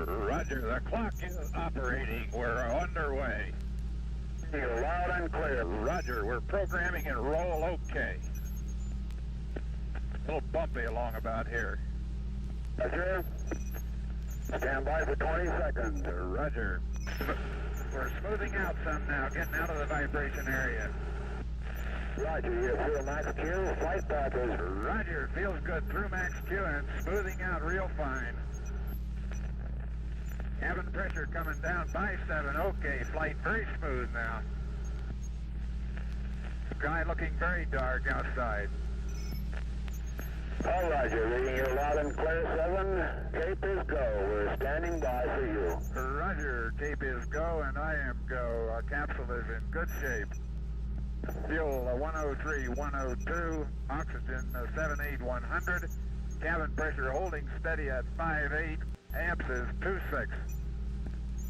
Roger, the clock is operating. We're underway. You're loud and clear. Roger, we're programming and roll okay. A little bumpy along about here. Roger. Stand by for 20 seconds. Roger. We're smoothing out some now, getting out of the vibration area. Roger, you feel max Q, flight path is... Roger, feels good through max Q and smoothing out real fine. Cabin pressure coming down by 7, okay, flight very smooth now. Sky looking very dark outside. All Roger, reading you loud and clear 7, Cape is go, we're standing by for you. Roger, Cape is go and I am go. Our capsule is in good shape. Fuel 103, 102, oxygen 78,100, cabin pressure holding steady at 5.8, amps is 2.6.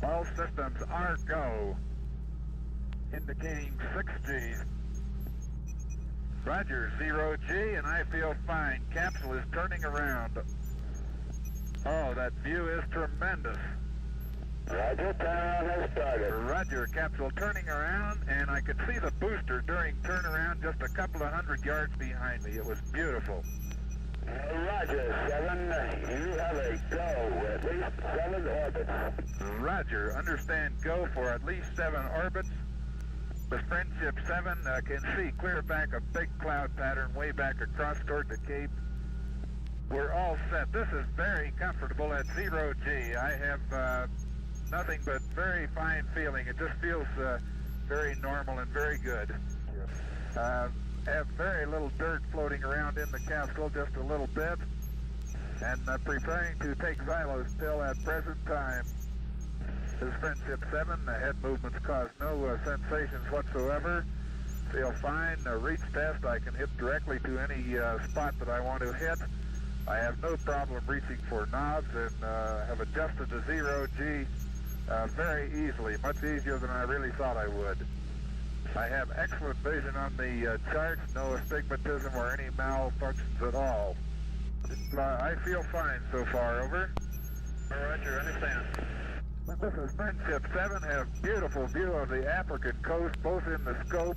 All systems are go, indicating 6 Gs. Roger, 0 G, and I feel fine. Capsule is turning around. Oh, that view is tremendous. Roger, turnaround has started. Roger, capsule turning around, and I could see the booster during turnaround just a couple of 100 yards behind me. It was beautiful. Roger, 7, you have a go, at least 7 orbits. Roger, understand go for at least 7 orbits. The Friendship 7 can see clear back a big cloud pattern way back across toward the Cape. We're all set. This is very comfortable at 0 G. I have nothing but very fine feeling. It just feels very normal and very good. Have very little dirt floating around in the capsule, just a little bit. And preparing to take xylos still at present time. This is Friendship 7. The head movements cause no sensations whatsoever. Feel fine. Reach test, I can hit directly to any spot that I want to hit. I have no problem reaching for knobs and have adjusted to 0 G very easily, much easier than I really thought I would. I have excellent vision on the charts, no astigmatism or any malfunctions at all. I feel fine so far, over. Roger, understand. This is Friendship 7, have beautiful view of the African coast, both in the scope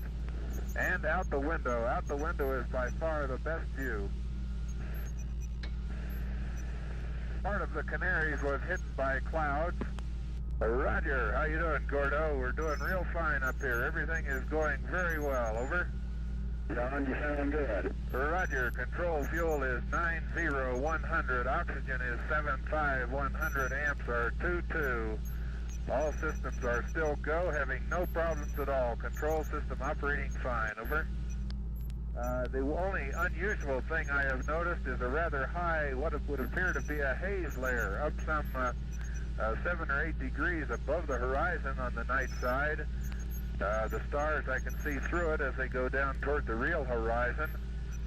and out the window. Out the window is by far the best view. Part of the Canaries was hidden by clouds. Roger, how you doing, Gordo? We're doing real fine up here. Everything is going very well, over. John, you sound good. Roger, control fuel is 90,100, oxygen is 75,100, amps are 22. All systems are still go, having no problems at all. Control system operating fine, over. The only unusual thing I have noticed is a rather high, what would appear to be a haze layer, up some 7 or 8 degrees above the horizon on the night side. The stars, I can see through it as they go down toward the real horizon,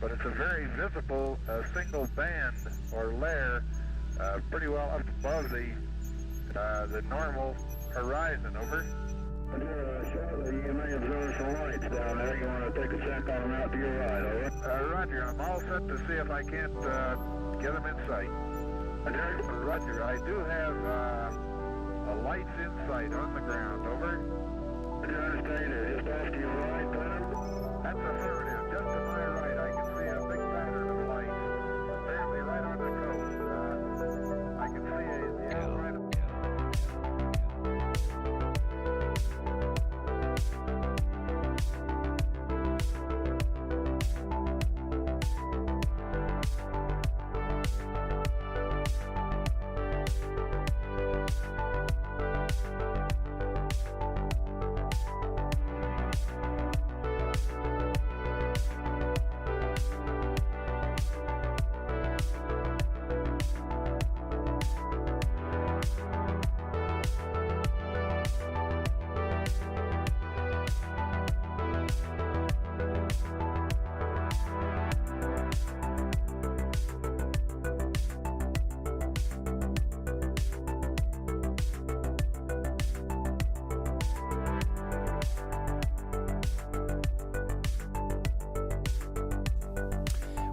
but it's a very visible single band or layer pretty well up above the normal horizon, over. Shortly, you may observe some lights down there. You want to take a check on them out to your right, over? Roger, I'm all set to see if I can't get them in sight. Roger, I do have lights in sight on the ground, over. Do you understand it? Just off to your right, then? That's affirmative. Just to my right, I can see a big pattern of lights. Apparently right on the coast. I can see the outright.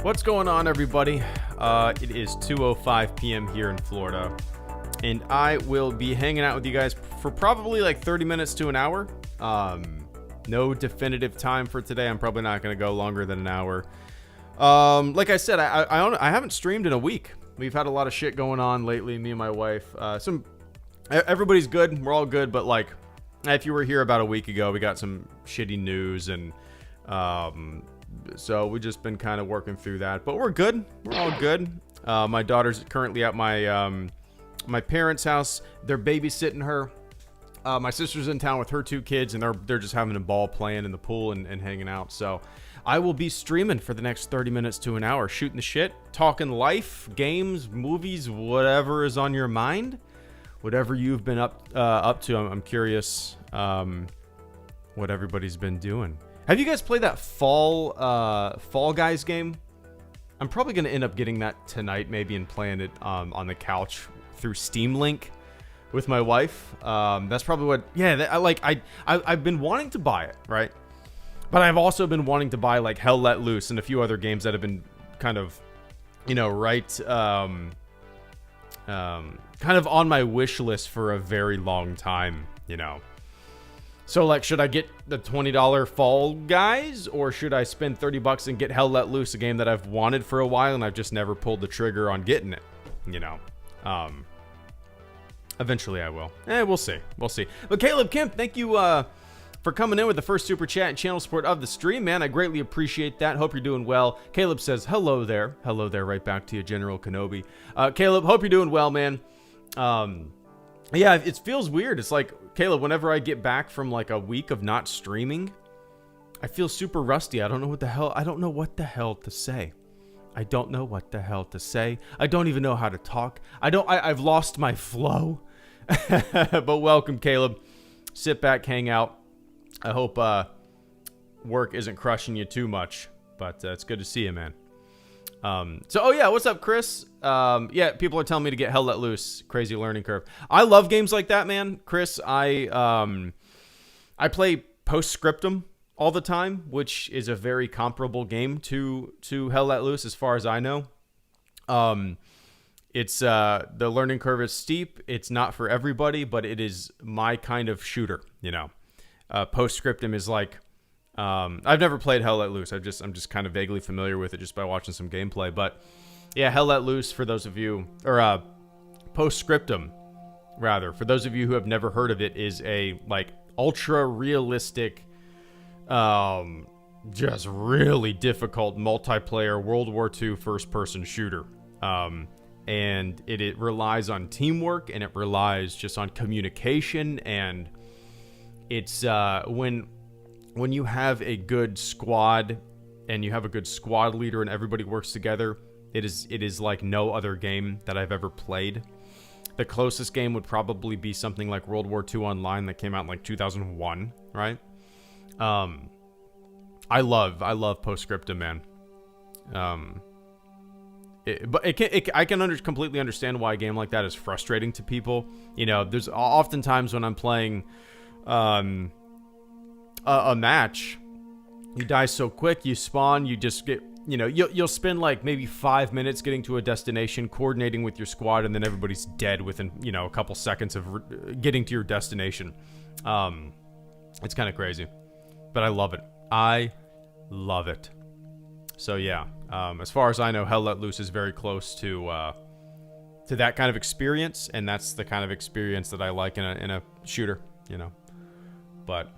What's going on, everybody? It is 2:05 p.m. here in Florida. and I will be hanging out with you guys for probably like 30 minutes to an hour. No definitive time for today. I'm probably not going to go longer than an hour. Like I said, I haven't streamed in a week. We've had a lot of shit going on lately, me and my wife. Everybody's good. We're all good, but like, if you were here about a week ago, we got some shitty news, and so we've just been kind of working through that. But we're good. We're all good. My daughter's currently at my parents' house. They're babysitting her. My sister's in town with her 2 kids, and they're just having a ball playing in the pool and hanging out. So I will be streaming for the next 30 minutes to an hour, shooting the shit, talking life, games, movies, whatever is on your mind. Whatever you've been up to, I'm curious what everybody's been doing. Have you guys played that Fall Guys game? I'm probably going to end up getting that tonight, maybe, and playing it on the couch through Steam Link with my wife. That's probably what. Yeah, I've been wanting to buy it, right? But I've also been wanting to buy like Hell Let Loose and a few other games that have been kind of, kind of on my wish list for a very long time, So like, should I get the $20 Fall Guys, or should I spend $30 and get Hell Let Loose, a game that I've wanted for a while and I've just never pulled the trigger on getting it, Eventually I will. We'll see. We'll see. But Caleb Kemp, thank you for coming in with the first super chat and channel support of the stream, man. I greatly appreciate that. Hope you're doing well. Caleb says, hello there. Hello there, right back to you, General Kenobi. Caleb, hope you're doing well, man. Yeah, it feels weird. It's like, Caleb, whenever I get back from like a week of not streaming, I feel super rusty. I don't know what the hell to say. I don't know what the hell to say. I don't even know how to talk. I've lost my flow. But welcome, Caleb. Sit back, hang out. I hope work isn't crushing you too much, but it's good to see you, man. Oh yeah, what's up, Chris? Yeah, people are telling me to get Hell Let Loose. Crazy learning curve. I love games like that, man. Chris, I play Postscriptum all the time, which is a very comparable game to Hell Let Loose as far as I know. It's the learning curve is steep. It's not for everybody, but it is my kind of shooter, Postscriptum is like, I've never played Hell Let Loose. I'm just kind of vaguely familiar with it just by watching some gameplay. But yeah, Hell Let Loose, for those of you, or Postscriptum, rather, for those of you who have never heard of it, is a like ultra realistic, just really difficult multiplayer World War II first-person shooter. And it relies on teamwork, and it relies just on communication, and it's when you have a good squad and you have a good squad leader and everybody works together, it is like no other game that I've ever played. The closest game would probably be something like World War II Online that came out in like 2001, right? I love Postscriptum, man. I can completely understand why a game like that is frustrating to people. There's oftentimes when I'm playing a match, you die so quick, you spawn, you just get, you'll spend like maybe 5 minutes getting to a destination, coordinating with your squad, and then everybody's dead within, a couple seconds of getting to your destination. It's kind of crazy, but I love it. I love it. So yeah, as far as I know, Hell Let Loose is very close to that kind of experience, and that's the kind of experience that I like in a shooter, But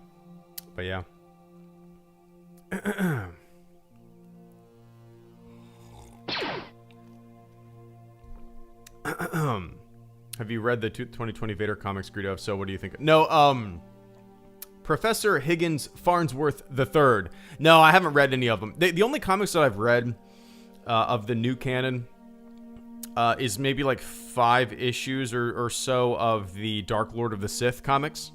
yeah. Have you read the 2020 Vader comics, Greedo? If so, what do you think? No, Professor Higgins Farnsworth III. No, I haven't read any of them. The only comics that I've read of the new canon is maybe like 5 issues or so of the Dark Lord of the Sith comics.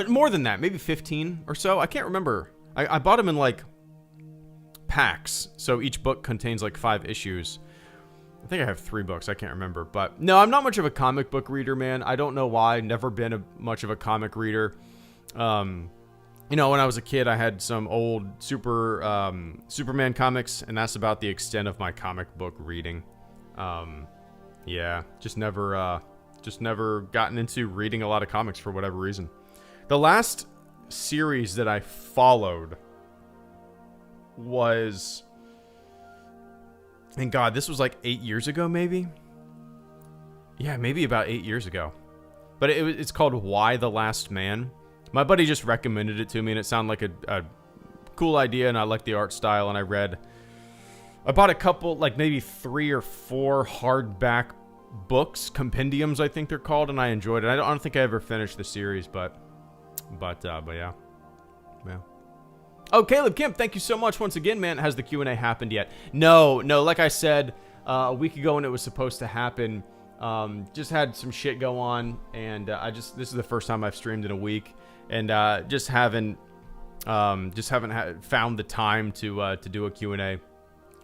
More than that, maybe 15 or so. I can't remember. I bought them in like packs, so each book contains like 5 issues. I think I have 3 books. I can't remember. But no, I'm not much of a comic book reader, man. I don't know why. Never been much of a comic reader. When I was a kid, I had some old Superman comics, and that's about the extent of my comic book reading. Yeah, just never Just never gotten into reading a lot of comics for whatever reason. The last series that I followed was, and God, this was like 8 years ago, maybe. Yeah, maybe about 8 years ago. But it's called Why the Last Man. My buddy just recommended it to me, and it sounded like a cool idea, and I like the art style, and I bought a couple, like maybe 3 or 4 hardback books, compendiums, I think they're called, and I enjoyed it. I don't think I ever finished the series, but yeah. Oh, Caleb Kemp, thank you so much once again, man. Has the Q&A happened yet? No, like I said a week ago when it was supposed to happen, just had some shit go on, and this is the first time I've streamed in a week, and just haven't found the time to do a Q&A.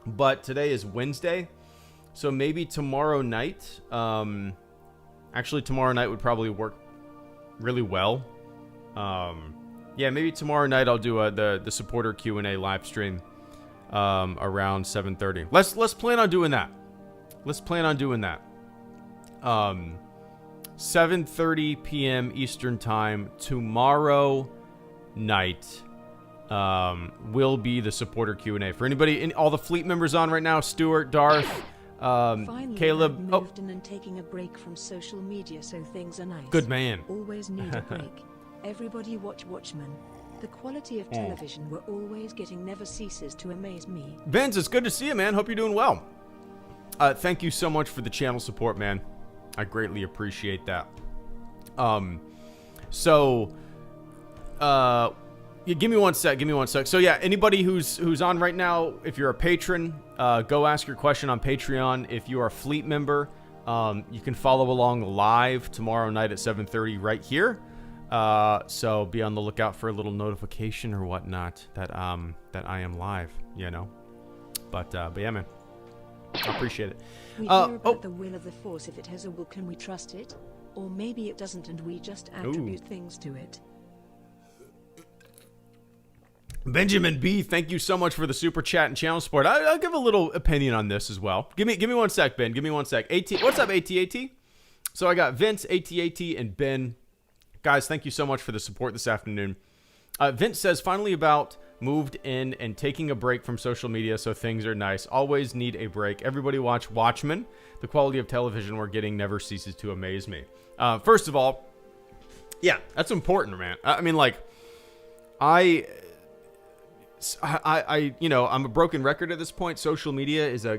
But today is Wednesday, so maybe tomorrow night. Actually, tomorrow night would probably work really well. Yeah, maybe tomorrow night I'll do the supporter Q&A live stream around 7:30. Let's plan on doing that. 7:30 p.m. Eastern time tomorrow night. Will be the supporter Q&A for anybody, all the fleet members on right now. Stuart, Darth, Finally, Caleb. I've moved in and taking a break from social media, so things are nice. Good man. Always need a break. Everybody watch Watchmen. The quality of television we're always getting never ceases to amaze me. Vince, it's good to see you, man. Hope you're doing well. Thank you so much for the channel support, man. I greatly appreciate that. Yeah, give me one sec. So yeah, anybody who's on right now, if you're a patron, go ask your question on Patreon. If you are a fleet member, you can follow along live tomorrow night at 7:30 right here. So be on the lookout for a little notification or whatnot that I am live, you know. But yeah, man, I appreciate it. We hear about the will of the Force. If it has a will, can we trust it? Or maybe it doesn't, and we just attribute things to it. Benjamin B, thank you so much for the super chat and channel support. I'll give a little opinion on this as well. Give me 1 sec, Ben. Give me 1 sec. What's up, AT? So I got Vince, AT, and Ben. Guys, thank you so much for the support this afternoon. Vince says, finally about moved in and taking a break from social media, so things are nice. Always need a break. Everybody watch Watchmen. The quality of television we're getting never ceases to amaze me. First of all, yeah, that's important, man. I mean, like, I you know, I'm a broken record at this point. Social media is I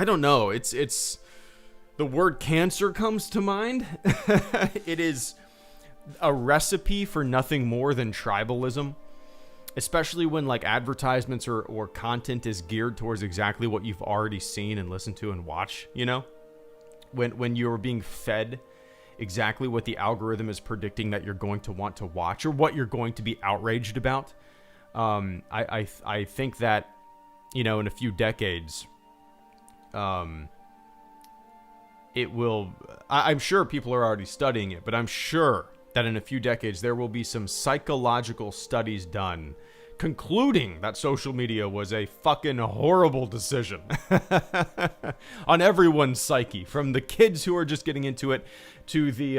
don't know. It's the word cancer comes to mind. It is a recipe for nothing more than tribalism, especially when like advertisements or content is geared towards exactly what you've already seen and listened to and watched, you know, when you're being fed exactly what the algorithm is predicting that you're going to want to watch or what you're going to be outraged about. I think that, you know, in a few decades, it will, I'm sure people are already studying it, but I'm sure that in a few decades there will be some psychological studies done concluding that social media was a fucking horrible decision on everyone's psyche, from the kids who are just getting into it to the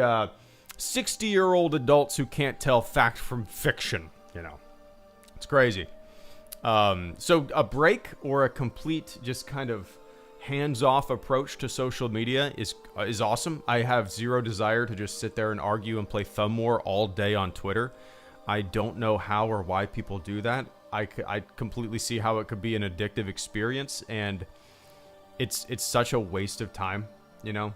60-year-old adults who can't tell fact from fiction. You know, it's crazy. So a break or a complete just kind of hands-off approach to social media is awesome. I have zero desire to just sit there and argue and play thumb war all day on Twitter. I don't know how or why people do that. I completely see how it could be an addictive experience, and it's such a waste of time, you know?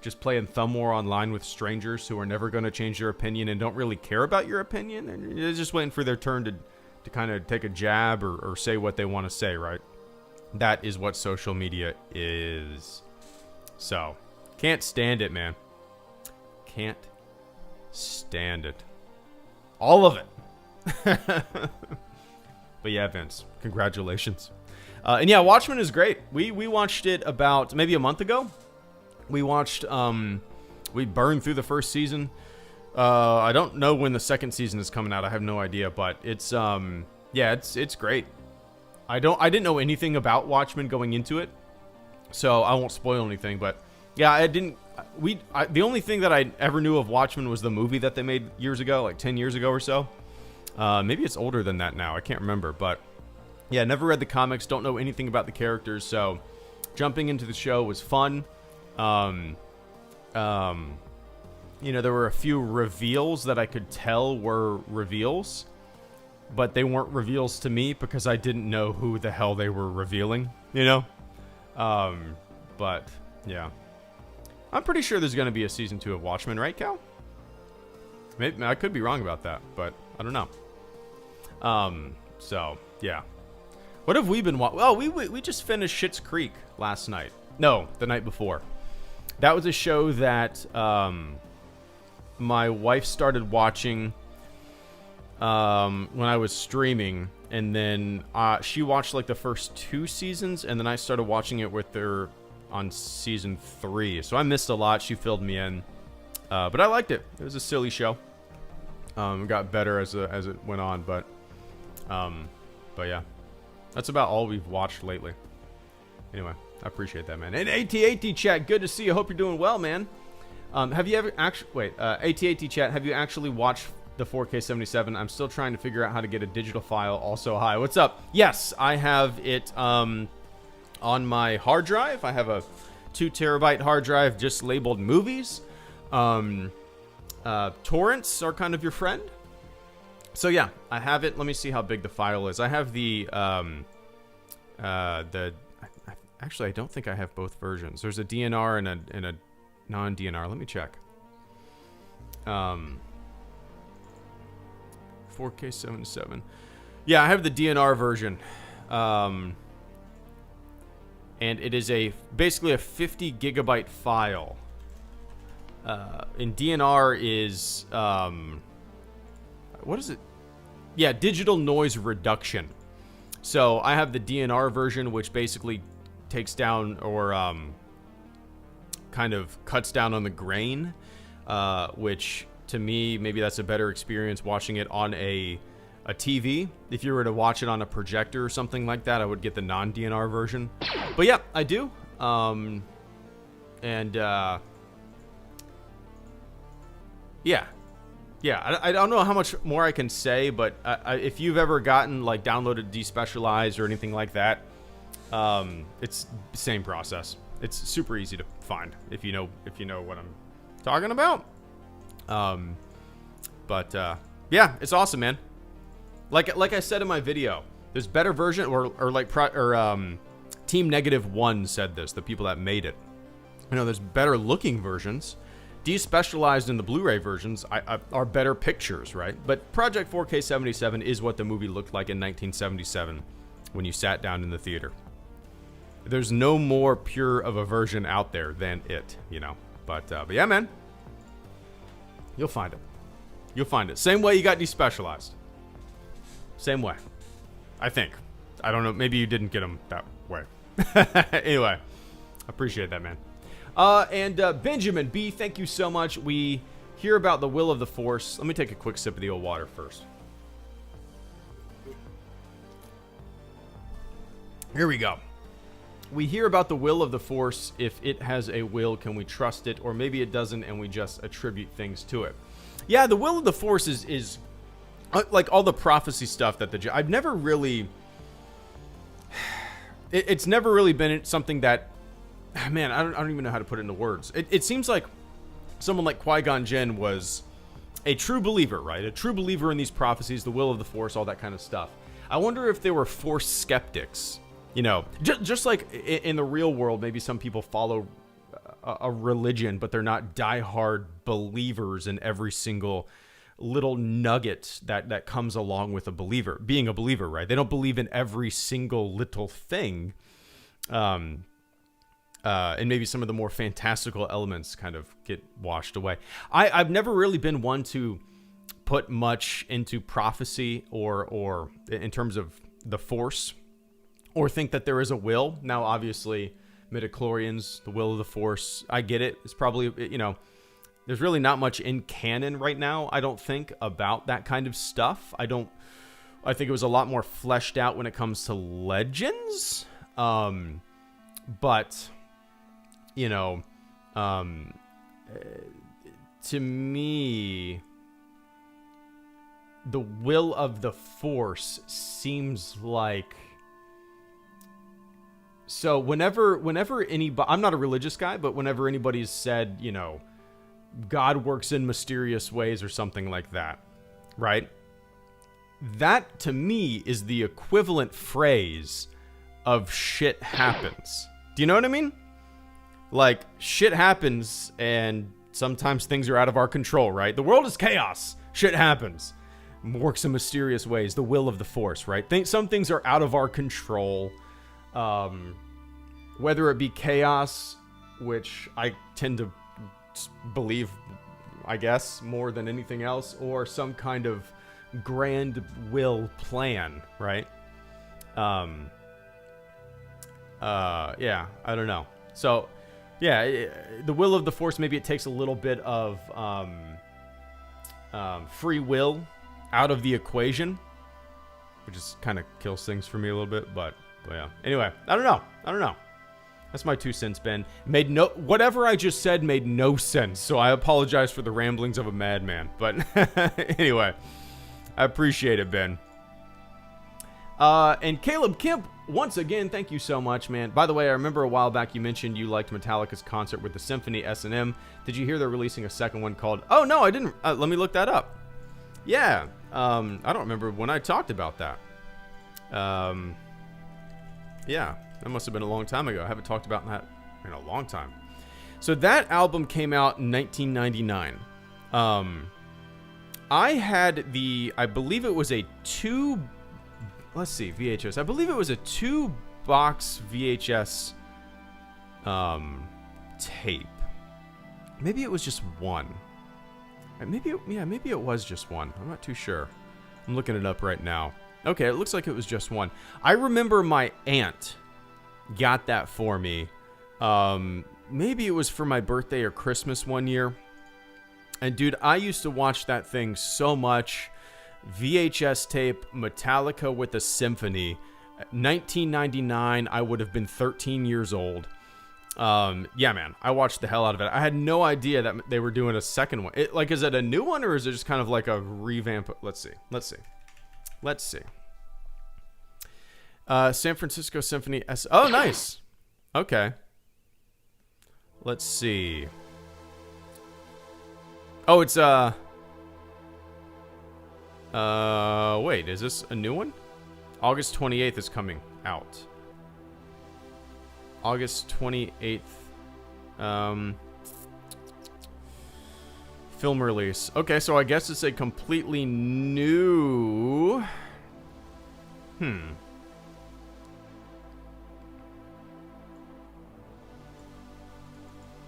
Just playing thumb war online with strangers who are never going to change your opinion and don't really care about your opinion, and you're just waiting for their turn to kind of take a jab or say what they want to say, right? That is what social media is. So, can't stand it, man. Can't stand it. All of it. But yeah, Vince, congratulations. And yeah, Watchmen is great. We watched it about maybe a month ago. We watched, we burned through the first season. I don't know when the second season is coming out. I have no idea, but it's, yeah, it's great. I didn't know anything about Watchmen going into it, so I won't spoil anything, but Yeah, I didn't. The only thing that I ever knew of Watchmen was the movie that they made years ago, like 10 years ago or so. Maybe it's older than that now. I can't remember. But yeah, never read the comics. Don't know anything about the characters. So jumping into the show was fun. You know, there were a few reveals that I could tell were reveals, but they weren't reveals to me because I didn't know who the hell they were revealing, you know? But yeah. I'm pretty sure there's going to be a season 2 of Watchmen, right, Cal? Maybe I could be wrong about that, but I don't know. So yeah. What have we been watching? Well, we just finished Schitt's Creek last night. No, the night before. That was a show that my wife started watching when I was streaming, and then she watched like the first 2 seasons, and then I started watching it with her on season 3. So I missed a lot. She filled me in, but I liked it. It was a silly show. It got better as it went on, but yeah, that's about all we've watched lately. Anyway, I appreciate that, man. And AT chat, good to see you. Hope you're doing well, man. Have you ever actually AT chat? Have you actually watched the 4K 77? I'm still trying to figure out how to get a digital file. Also, hi, what's up? Yes, I have it on my hard drive. I have a 2 terabyte hard drive just labeled movies. Torrents are kind of your friend. So yeah, I have it. Let me see how big the file is. I have actually, I don't think I have both versions. There's a DNR and a non-DNR. Let me check. 4K 77. Yeah, I have the DNR version. And it is basically a 50 gigabyte file. And DNR is what is it? Yeah, digital noise reduction. So I have the DNR version, which basically takes down or kind of cuts down on the grain, which to me, maybe that's a better experience watching it on a TV. If you were to watch it on a projector or something like that, I would get the non-DNR version. But yeah, I do. Yeah, I don't know how much more I can say, but if you've ever gotten like downloaded Despecialized or anything like that, it's the same process. It's super easy to find if you know what I'm talking about. Yeah, it's awesome, man. Like I said in my video, there's better version Team -1 said this, the people that made it. You know, there's better looking versions. Despecialized in the Blu-ray versions are better pictures, right? But Project 4K 77 is what the movie looked like in 1977 when you sat down in the theater. There's no more pure of a version out there than it, you know. But yeah, man. You'll find it. You'll find it. Same way you got Despecialized. Same way. I think. I don't know. Maybe you didn't get them that way. Anyway. Appreciate that, man. And Benjamin B, thank you so much. We hear about the will of the Force. Let me take a quick sip of the old water first. Here we go. We hear about the will of the Force. If it has a will, can we trust it? Or maybe it doesn't and we just attribute things to it. Yeah, the will of the Force is like all the prophecy stuff that I've never really... It's never really been something that... Man, I don't even know how to put it into words. It seems like someone like Qui-Gon Jinn was a true believer, right? A true believer in these prophecies, the will of the Force, all that kind of stuff. I wonder if there were Force skeptics. You know, just like in the real world, maybe some people follow a religion, but they're not diehard believers in every single little nugget that comes along with being a believer, right? They don't believe in every single little thing. And maybe some of the more fantastical elements kind of get washed away. I've never really been one to put much into prophecy or in terms of the Force, or think that there is a will. Now, obviously, midichlorians, the will of the Force, I get it. It's probably, you know, there's really not much in canon right now, I don't think, about that kind of stuff. I think it was a lot more fleshed out when it comes to Legends. But... you know, To me, the will of the Force seems like... So whenever anybody... I'm not a religious guy, but whenever anybody's said, you know, God works in mysterious ways or something like that, right? That, to me, is the equivalent phrase of shit happens. Do you know what I mean? Like, shit happens, and sometimes things are out of our control, right? The world is chaos. Shit happens. Works in mysterious ways. The will of the Force, right? Some things are out of our control. Whether it be chaos, which I tend to believe, I guess, more than anything else, or some kind of grand will plan, right? Yeah, I don't know. So, yeah, the will of the Force, maybe it takes a little bit of free will out of the equation, which just kind of kills things for me a little bit, but yeah. Anyway, I don't know. That's my 2 cents, Ben. Whatever I just said made no sense, so I apologize for the ramblings of a madman. But anyway, I appreciate it, Ben. And Caleb Kemp, once again, thank you so much, man. By the way, I remember a while back you mentioned you liked Metallica's concert with the Symphony S&M. Did you hear they're releasing a second one called... Oh, no, I didn't. Let me look that up. Yeah. I don't remember when I talked about that. Yeah, that must have been a long time ago. I haven't talked about that in a long time. So that album came out in 1999. I had I believe it was a VHS. I believe it was a 2-box VHS tape. Maybe it was just one. Maybe it was just one. I'm not too sure. I'm looking it up right now. Okay, it looks like it was just one. I remember my aunt got that for me. Maybe it was for my birthday or Christmas one year. And dude, I used to watch that thing so much. VHS tape, Metallica with a Symphony. 1999, I would have been 13 years old. Yeah, man, I watched the hell out of it. I had no idea that they were doing a second one. Is it a new one, or is it just kind of like a revamp? Let's see. San Francisco Symphony S. Oh, nice. Okay. Let's see. Oh, it's wait, is this a new one? August 28th is coming out. August 28th. Film release. Okay, so I guess it's a completely new...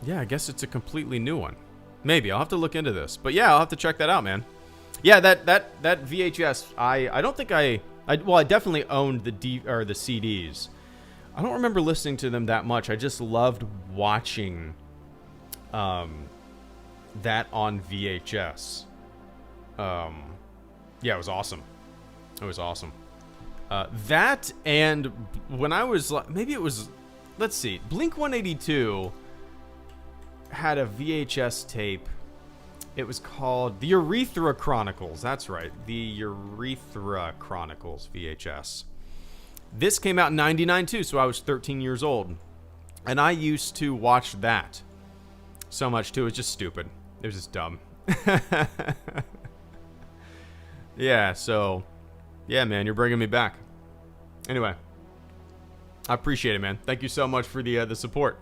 Yeah, I guess it's a completely new one. Maybe. I'll have to look into this. But yeah, I'll have to check that out, man. Yeah, that VHS, I don't think I definitely owned the CDs. I don't remember listening to them that much. I just loved watching that on VHS. Yeah, it was awesome. It was awesome. That, and when I was, maybe it was, let's see, Blink-182 had a VHS tape. It was called The Urethra Chronicles. That's right, The Urethra Chronicles VHS. This came out in 99 too, so I was 13 years old. And I used to watch that so much too. It was just stupid. It was just dumb. Yeah, so... Yeah, man, you're bringing me back. Anyway. I appreciate it, man. Thank you so much for the support.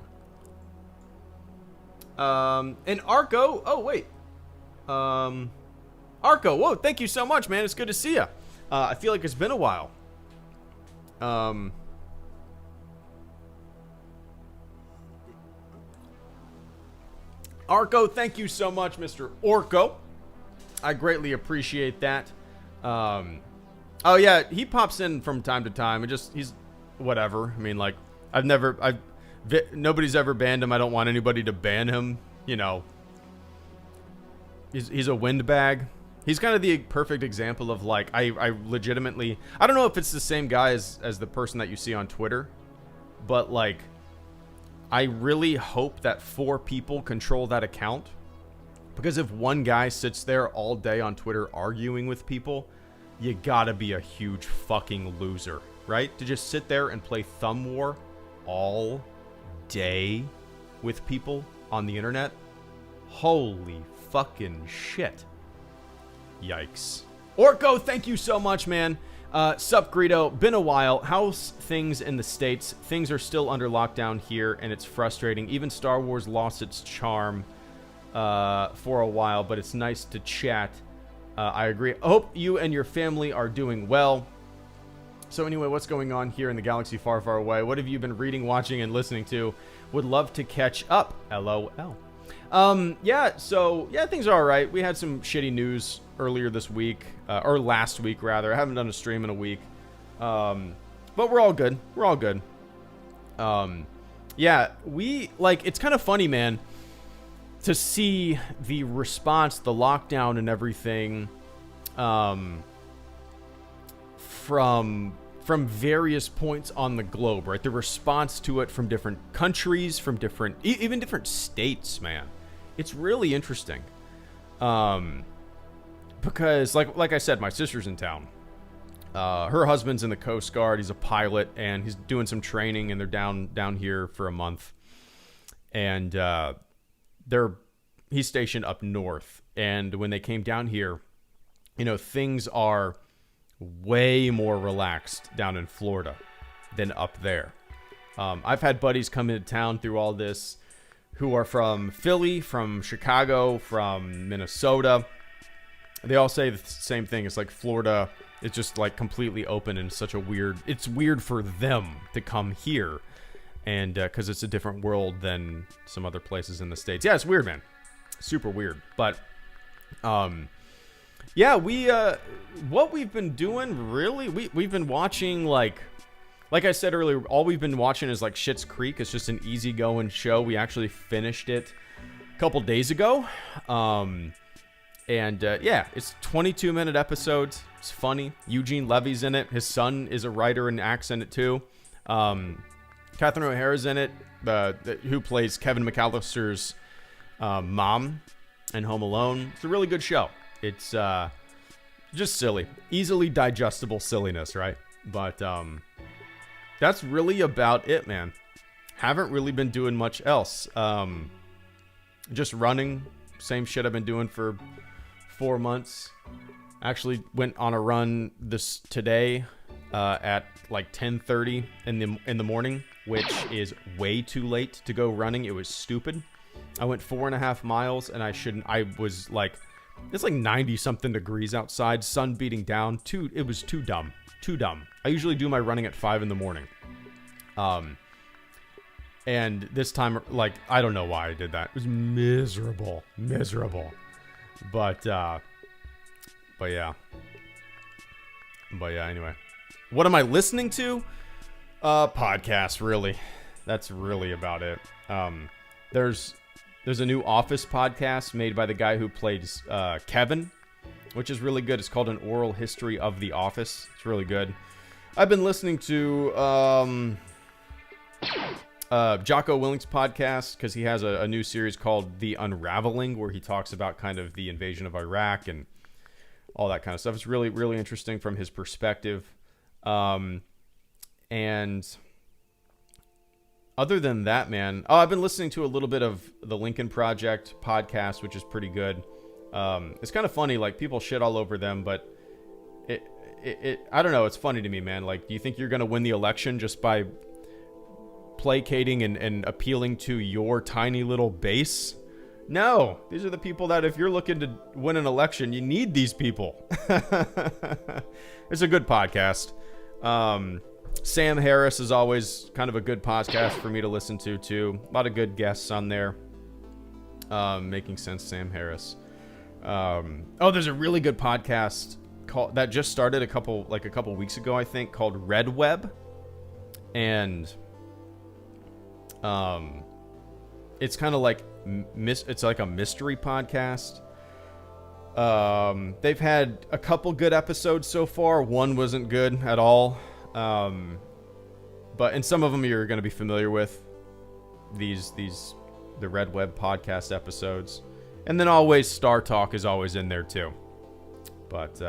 And Arco... Oh, wait. Arco, whoa, thank you so much, man. It's good to see you. I feel like it's been a while. Arco, thank you so much, Mr. Orco. I greatly appreciate that. Oh yeah, he pops in from time to time. He's whatever. I mean, like, nobody's ever banned him. I don't want anybody to ban him. You know, he's a windbag. He's kind of the perfect example of, like, I legitimately... I don't know if it's the same guy as the person that you see on Twitter, but, like, I really hope that 4 people control that account. Because if one guy sits there all day on Twitter arguing with people, you gotta be a huge fucking loser, right? To just sit there and play Thumb War all day with people on the internet. Holy fucking shit. Yikes. Orko, thank you so much, man. Sup, Greedo. Been a while. How's things in the States? Things are still under lockdown here, and it's frustrating. Even Star Wars lost its charm for a while, but it's nice to chat. I agree. I hope you and your family are doing well. So anyway, what's going on here in the galaxy far, far away? What have you been reading, watching, and listening to? Would love to catch up. LOL. Yeah, things are all right. We had some shitty news earlier this week, or last week, rather. I haven't done a stream in a week. But we're all good. We're all good. Yeah, it's kind of funny, man, to see the response, the lockdown and everything, from various points on the globe, right? The response to it from different countries, from different, even different states, man. It's really interesting. Because like I said, my sister's in town. Her husband's in the Coast Guard. He's a pilot, and he's doing some training, and they're down here for a month. And he's stationed up north. And when they came down here, things are way more relaxed down in Florida than up there. I've had buddies come into town through all this who are from Philly, from Chicago, from Minnesota. They all say the same thing. It's like Florida is just like completely open, and it's weird for them to come here, and because it's a different world than some other places in the States. Yeah, it's weird, man. Super weird. But yeah, what we've been doing, really, we've been watching, like I said earlier, all we've been watching is like Schitt's Creek. It's just an easygoing show. We actually finished it a couple days ago. Yeah, it's 22-minute episodes. It's funny. Eugene Levy's in it. His son is a writer and acts in it too. Catherine O'Hara's in it, who plays Kevin McAllister's mom in Home Alone. It's a really good show. It's just silly. Easily digestible silliness, right? But that's really about it, man. Haven't really been doing much else. Just running. Same shit I've been doing for 4 months. Actually went on a run today at like 10:30 in the morning, which is way too late to go running. It was stupid. I went 4.5 miles, and I was like, it's like 90 something degrees outside, sun beating down. It was too dumb. I usually do my running at 5 in the morning. And this time, like, I don't know why I did that. It was miserable. But yeah. Anyway, what am I listening to? Podcasts, really. That's really about it. There's a new Office podcast made by the guy who plays Kevin, which is really good. It's called An Oral History of the Office. It's really good. I've been listening to Jocko Willink's podcast, because he has a new series called The Unraveling, where he talks about kind of the invasion of Iraq and all that kind of stuff. It's really, really interesting from his perspective. And other than that, man, I've been listening to a little bit of the Lincoln Project podcast, which is pretty good. It's kind of funny, like, people shit all over them, but it I don't know, it's funny to me, man. Like, do you think you're going to win the election just by placating and appealing to your tiny little base? No, these are the people that, if you're looking to win an election, you need these people. It's a good podcast. Sam Harris is always kind of a good podcast for me to listen to too. A lot of good guests on there. Making sense, Sam Harris. There's a really good podcast that just started a couple weeks ago, I think, called Red Web. And it's kind of like it's like a mystery podcast. They've had a couple good episodes so far. One wasn't good at all. And some of them you're going to be familiar with. the Red Web podcast episodes. And then always Star Talk is always in there too. But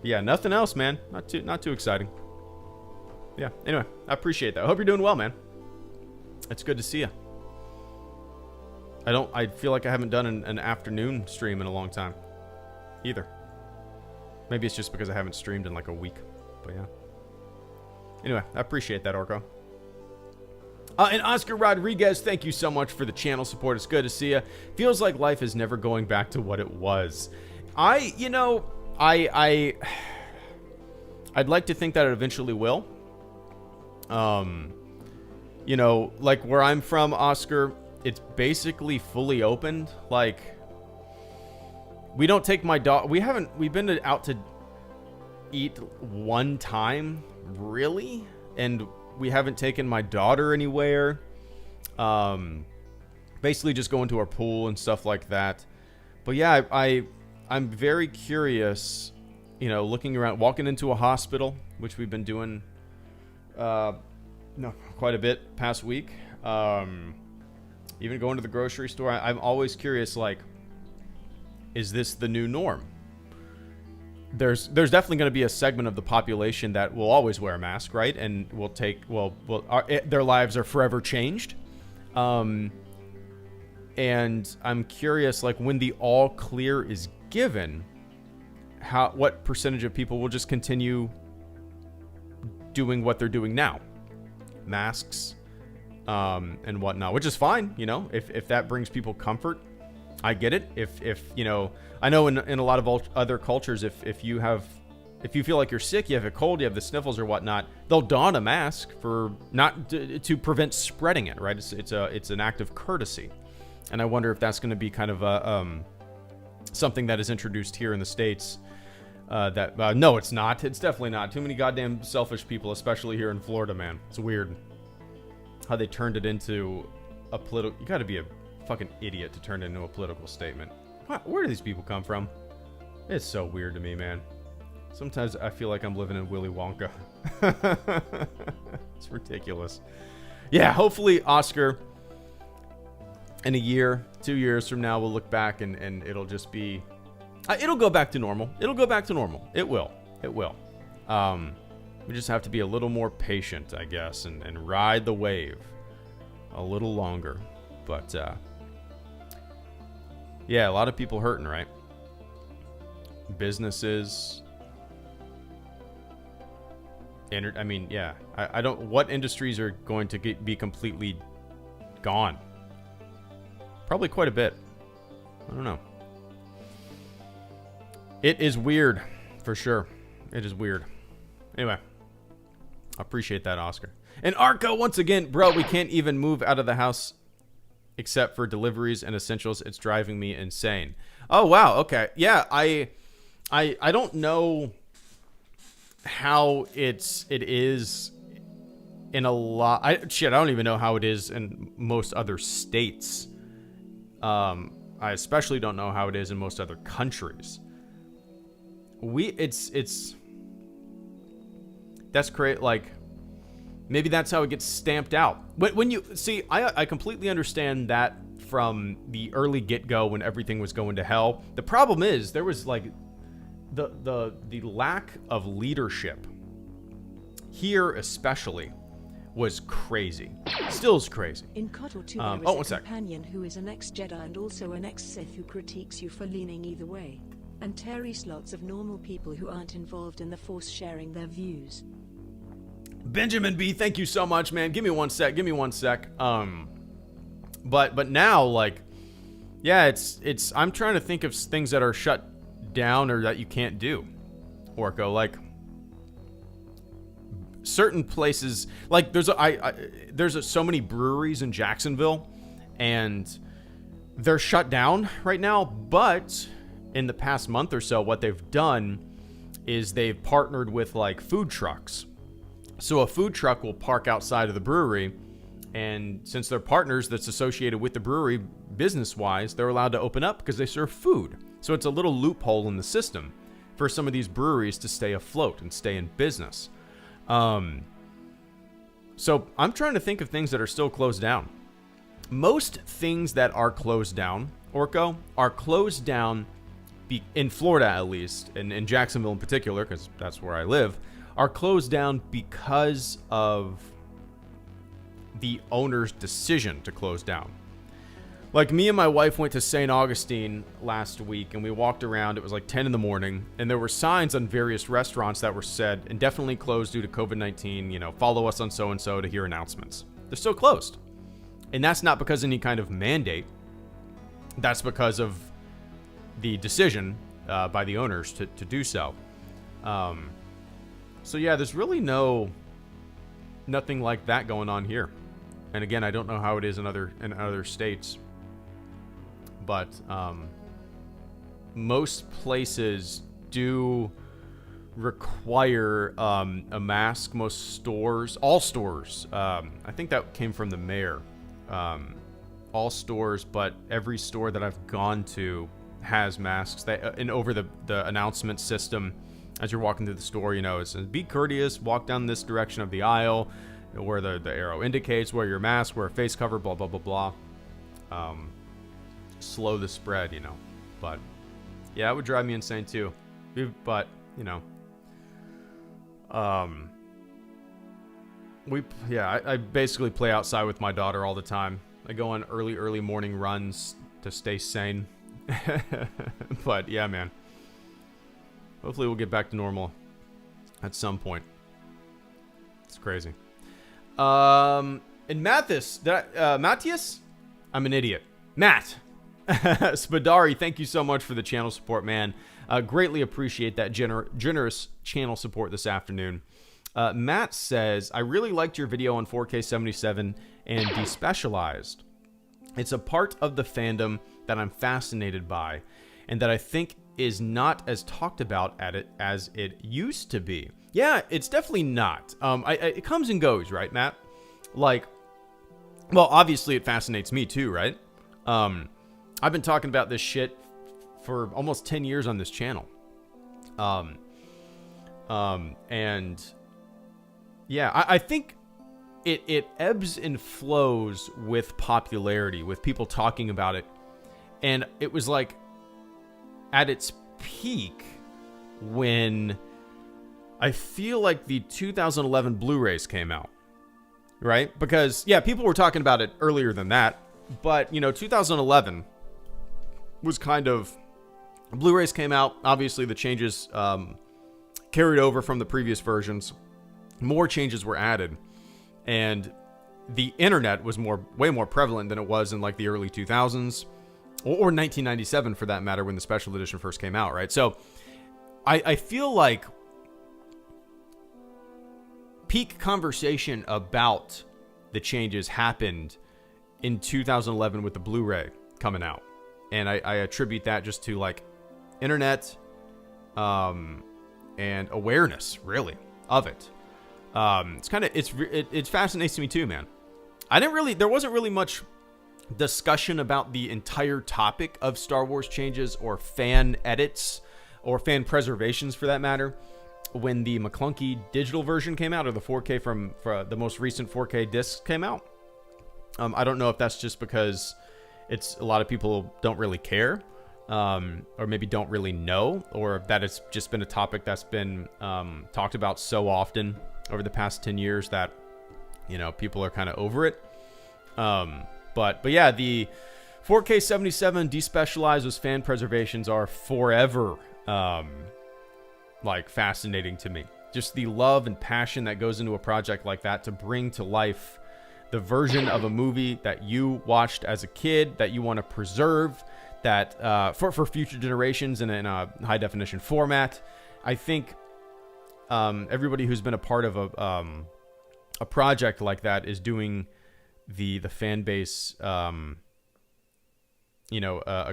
yeah, nothing else, man. Not too exciting. Yeah, anyway, I appreciate that. I hope you're doing well, man. It's good to see you. I feel like I haven't done an afternoon stream in a long time either. Maybe it's just because I haven't streamed in like a week. But yeah. Anyway, I appreciate that, Orko. And Oscar Rodriguez, thank you so much for the channel support. It's good to see you. Feels like life is never going back to what it was. I'd like to think that it eventually will. Like where I'm from, Oscar, it's basically fully opened. Like, we don't take my dog. We've been out to eat one time, really, and we haven't taken my daughter anywhere. Basically just going to our pool and stuff like that. But yeah, I'm very curious, looking around, walking into a hospital, which we've been doing quite a bit past week. Even going to the grocery store, I'm always curious, like, is this the new norm? There's definitely going to be a segment of the population that will always wear a mask, right? And their lives are forever changed. And I'm curious, like, when the all clear is given, what percentage of people will just continue doing what they're doing now, masks, and whatnot, which is fine, if that brings people comfort. I get it. If I know in a lot of other cultures, if you feel like you're sick, you have a cold, you have the sniffles or whatnot, they'll don a mask for not to prevent spreading it, right? It's an act of courtesy, and I wonder if that's going to be kind of something that is introduced here in the States. No, it's not. It's definitely not. Too many goddamn selfish people, especially here in Florida, man. It's weird how they turned it into a political. You got to be a fucking idiot to turn it into a political statement. Where do these people come from? It's so weird to me, man. Sometimes I feel like I'm living in Willy Wonka. It's ridiculous. Yeah, hopefully, Oscar, in a year, 2 years from now, we'll look back and it'll just be... it'll go back to normal. It'll go back to normal. It will. It will. We just have to be a little more patient, I guess, and ride the wave a little longer. But, yeah, a lot of people hurting, right? Businesses. Yeah. I don't... What industries are going to be completely gone? Probably quite a bit. I don't know. It is weird, for sure. It is weird. Anyway, I appreciate that, Oscar. And Arco, once again, bro, we can't even move out of the house except for deliveries and essentials. It's driving me insane. Oh, wow. Okay. Yeah, I don't know how it is in a lot. I don't even know how it is in most other states. I especially don't know how it is in most other countries. That's great. Like, maybe that's how it gets stamped out. When you see, I completely understand that from the early get-go when everything was going to hell. The problem is there was like the lack of leadership here, especially, was crazy. Still is crazy. In Kotor 2, there is a companion who is an ex-Jedi and also an ex-Sith who critiques you for leaning either way. And Terry's lots of normal people who aren't involved in the Force sharing their views. Benjamin B, thank you so much, man. Give me one sec. But now, like, yeah, it's I'm trying to think of things that are shut down or that you can't do, Orko. Like, certain places, like there's so many breweries in Jacksonville, and they're shut down right now. But in the past month or so, what they've done is they've partnered with like food trucks. So a food truck will park outside of the brewery, and since they're partners that's associated with the brewery business-wise, they're allowed to open up because they serve food. So it's a little loophole in the system for some of these breweries to stay afloat and stay in business. So I'm trying to think of things that are still closed down. most things that are closed down, Orko, are closed down in Florida, at least, and in Jacksonville in particular, because that's where I live, are closed down because of the owner's decision to close down. Like, me and my wife went to St. Augustine last week, and we walked around. It was like 10 in the morning, and there were signs on various restaurants that were said, indefinitely closed due to COVID-19, you know, follow us on so-and-so to hear announcements. They're still closed. And that's not because of any kind of mandate. That's because of the decision by the owners to do so. So yeah, there's really nothing like that going on here. And again, I don't know how it is in other states. But most places do require a mask. Most stores, all stores, I think that came from the mayor. All stores, but every store that I've gone to has masks. And over the announcement system, as you're walking through the store, you know, it says, be courteous, walk down this direction of the aisle, where the arrow indicates, wear your mask, wear a face cover, blah, blah, blah, blah. Slow the spread, you know. But yeah, it would drive me insane too. But, you know, I basically play outside with my daughter all the time. I go on early morning runs to stay sane. But yeah, man, hopefully we'll get back to normal at some point. It's crazy. And Matthias, I'm an idiot. Matt Spadari, thank you so much for the channel support, man. Greatly appreciate that generous channel support this afternoon. Matt says, I really liked your video on 4K 77 and Despecialized. It's a part of the fandom that I'm fascinated by, and that I think is not as talked about as it used to be. Yeah, it's definitely not. It comes and goes, right, Matt? Like, well, obviously it fascinates me too, right? I've been talking about this shit for almost 10 years on this channel. And yeah, I think it ebbs and flows with popularity, with people talking about it. And it was like at its peak when I feel like the 2011 Blu-rays came out, right? Because yeah, people were talking about it earlier than that, but you know, 2011 was kind of, Blu-rays came out. Obviously the changes carried over from the previous versions. More changes were added, and the internet was way more prevalent than it was in like the early 2000s or 1997 for that matter, when the special edition first came out, right? So I feel like peak conversation about the changes happened in 2011 with the Blu-ray coming out. And I attribute that just to like internet and awareness, really, of it. It fascinates me too, man. There wasn't really much discussion about the entire topic of Star Wars changes or fan edits or fan preservations for that matter when the McClunky digital version came out, or the 4K from the most recent 4K discs came out. I don't know if that's just because a lot of people don't really care, or maybe don't really know, or that it's just been a topic that's been talked about so often over the past 10 years that, you know, people are kind of over it. But yeah, the 4K 77 Despecialized with fan preservations are forever like fascinating to me. Just the love and passion that goes into a project like that to bring to life the version of a movie that you watched as a kid, that you want to preserve, that for future generations in a high definition format. I think everybody who's been a part of a project like that is doing the fan base a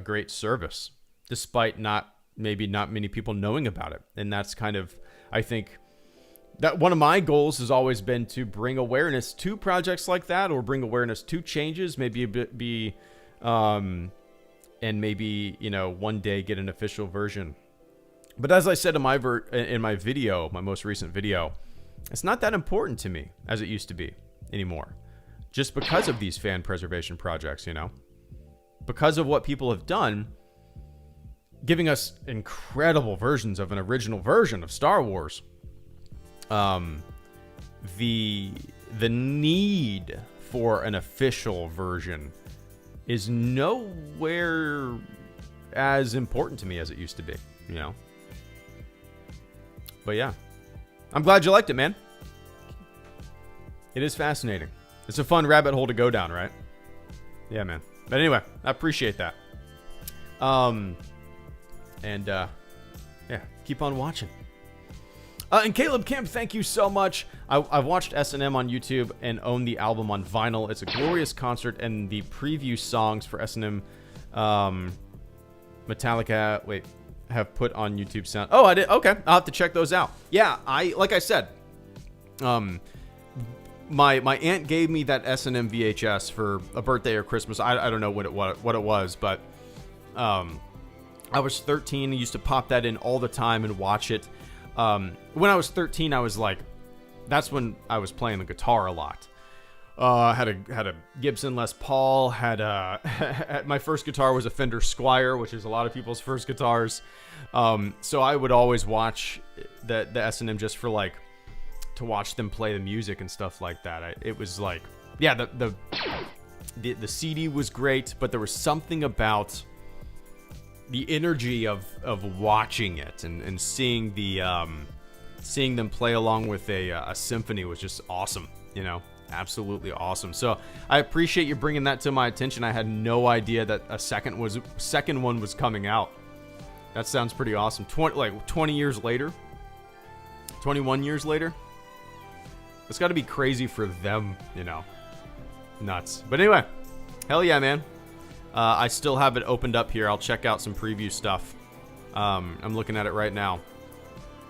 great service, despite not many people knowing about it. And that's kind of, I think, that one of my goals has always been to bring awareness to projects like that, or bring awareness to changes, maybe and maybe, you know, one day get an official version. But as I said in my my most recent video, it's not that important to me as it used to be anymore. just because of these fan preservation projects, you know? Because of what people have done, giving us incredible versions of an original version of Star Wars. The need for an official version is nowhere as important to me as it used to be, you know? But yeah, I'm glad you liked it, man. It is fascinating. It's a fun rabbit hole to go down, right? Yeah, man. But anyway, I appreciate that. Yeah, keep on watching. And Caleb Kemp, thank you so much. I've watched S&M on YouTube and own the album on vinyl. It's a glorious concert, and the preview songs for S&M Metallica, have put on YouTube Sound. Oh, I did. Okay, I'll have to check those out. Yeah, like I said, my aunt gave me that S&M VHS for a birthday or Christmas. I don't know what it was, but I was 13 and used to pop that in all the time and watch it. When I was 13, I was like, that's when I was playing the guitar a lot. Had a Gibson Les Paul, my first guitar was a Fender Squier, which is a lot of people's first guitars. So I would always watch the S&M just for like, to watch them play the music and stuff like that. It was like, yeah, the CD was great, but there was something about the energy of watching it and seeing seeing them play along with a symphony was just awesome, you know, absolutely awesome. So I appreciate you bringing that to my attention. I had no idea that a second one was coming out. That sounds pretty awesome. 20 years later, 21 years later. It's got to be crazy for them, you know. Nuts. But anyway, hell yeah, man. I still have it opened up here. I'll check out some preview stuff. I'm looking at it right now.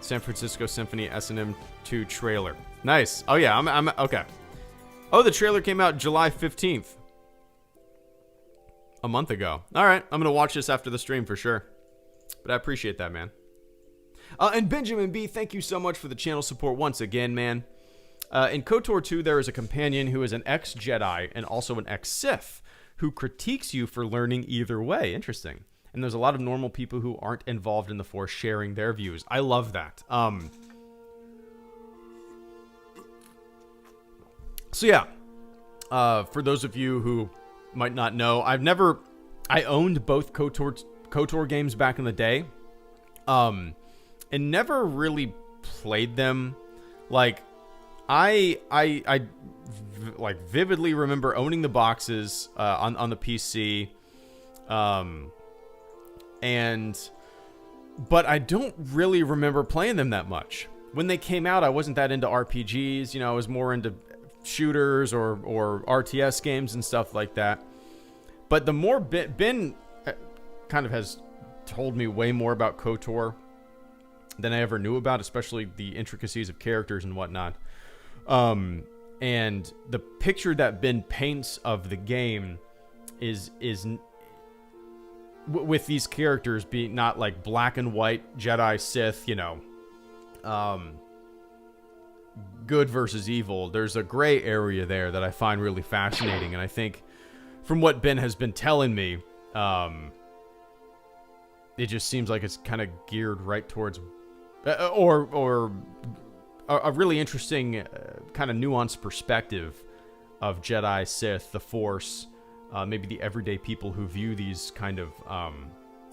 San Francisco Symphony S&M 2 trailer. Nice. Oh yeah, I'm okay. Oh, the trailer came out July 15th. A month ago. All right, I'm going to watch this after the stream for sure. But I appreciate that, man. And Benjamin B, thank you so much for the channel support once again, man. In KOTOR 2, there is a companion who is an ex-Jedi and also an ex-Sith who critiques you for learning either way. Interesting. And there's a lot of normal people who aren't involved in the Force sharing their views. I love that. So yeah, for those of you who might not know, I owned both KOTOR games back in the day, and never really played them. Like, I vividly remember owning the boxes on the PC, but I don't really remember playing them that much. When they came out, I wasn't that into RPGs. You know, I was more into shooters or RTS games and stuff like that. But the more Ben kind of has told me way more about KOTOR than I ever knew about, especially the intricacies of characters and whatnot. And the picture that Ben paints of the game is with these characters being not like black and white Jedi Sith, you know, good versus evil. There's a gray area there that I find really fascinating. And I think from what Ben has been telling me, it just seems like it's kind of geared right towards, or a really interesting kind of nuanced perspective of Jedi, Sith, the Force, maybe the everyday people who view these kind of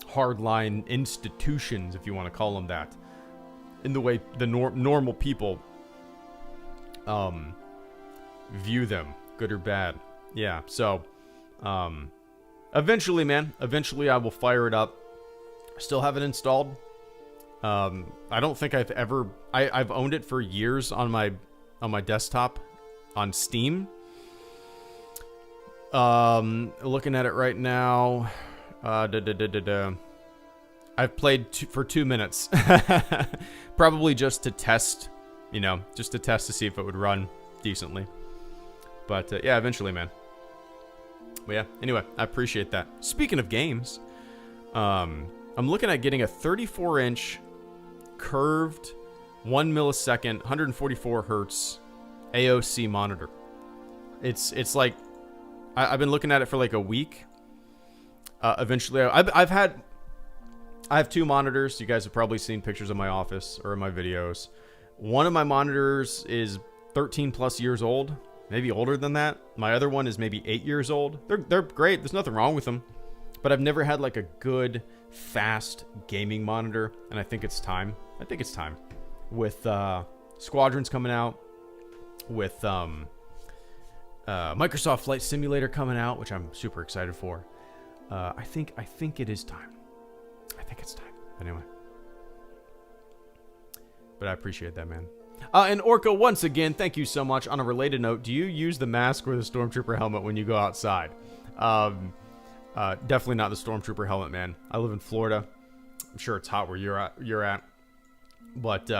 hardline institutions, if you want to call them that, in the way the normal people view them, good or bad. Yeah, so eventually, man, I will fire it up. Still have it installed. I don't think I've owned it for years on my desktop on Steam. Looking at it right now. I've played for 2 minutes. Probably just to test, to see if it would run decently. But yeah, eventually, man. But yeah, anyway, I appreciate that. Speaking of games, I'm looking at getting a 34-inch curved 1 millisecond, 144 hertz AOC monitor. It's like I've been looking at it for like a week. Eventually, I have 2 monitors. You guys have probably seen pictures of my office or in my videos. One of my monitors is 13 plus years old, maybe older than that. My other one is maybe 8 years old. They're great. There's nothing wrong with them, but I've never had like a good, fast gaming monitor, and I think it's time. I think it's time. With Squadrons coming out, with Microsoft Flight Simulator coming out, which I'm super excited for. I think it is time. I think it's time. Anyway. But I appreciate that, man. And Orca, once again, thank you so much. On a related note, do you use the mask or the Stormtrooper helmet when you go outside? Definitely not the Stormtrooper helmet, man. I live in Florida. I'm sure it's hot where you're at. But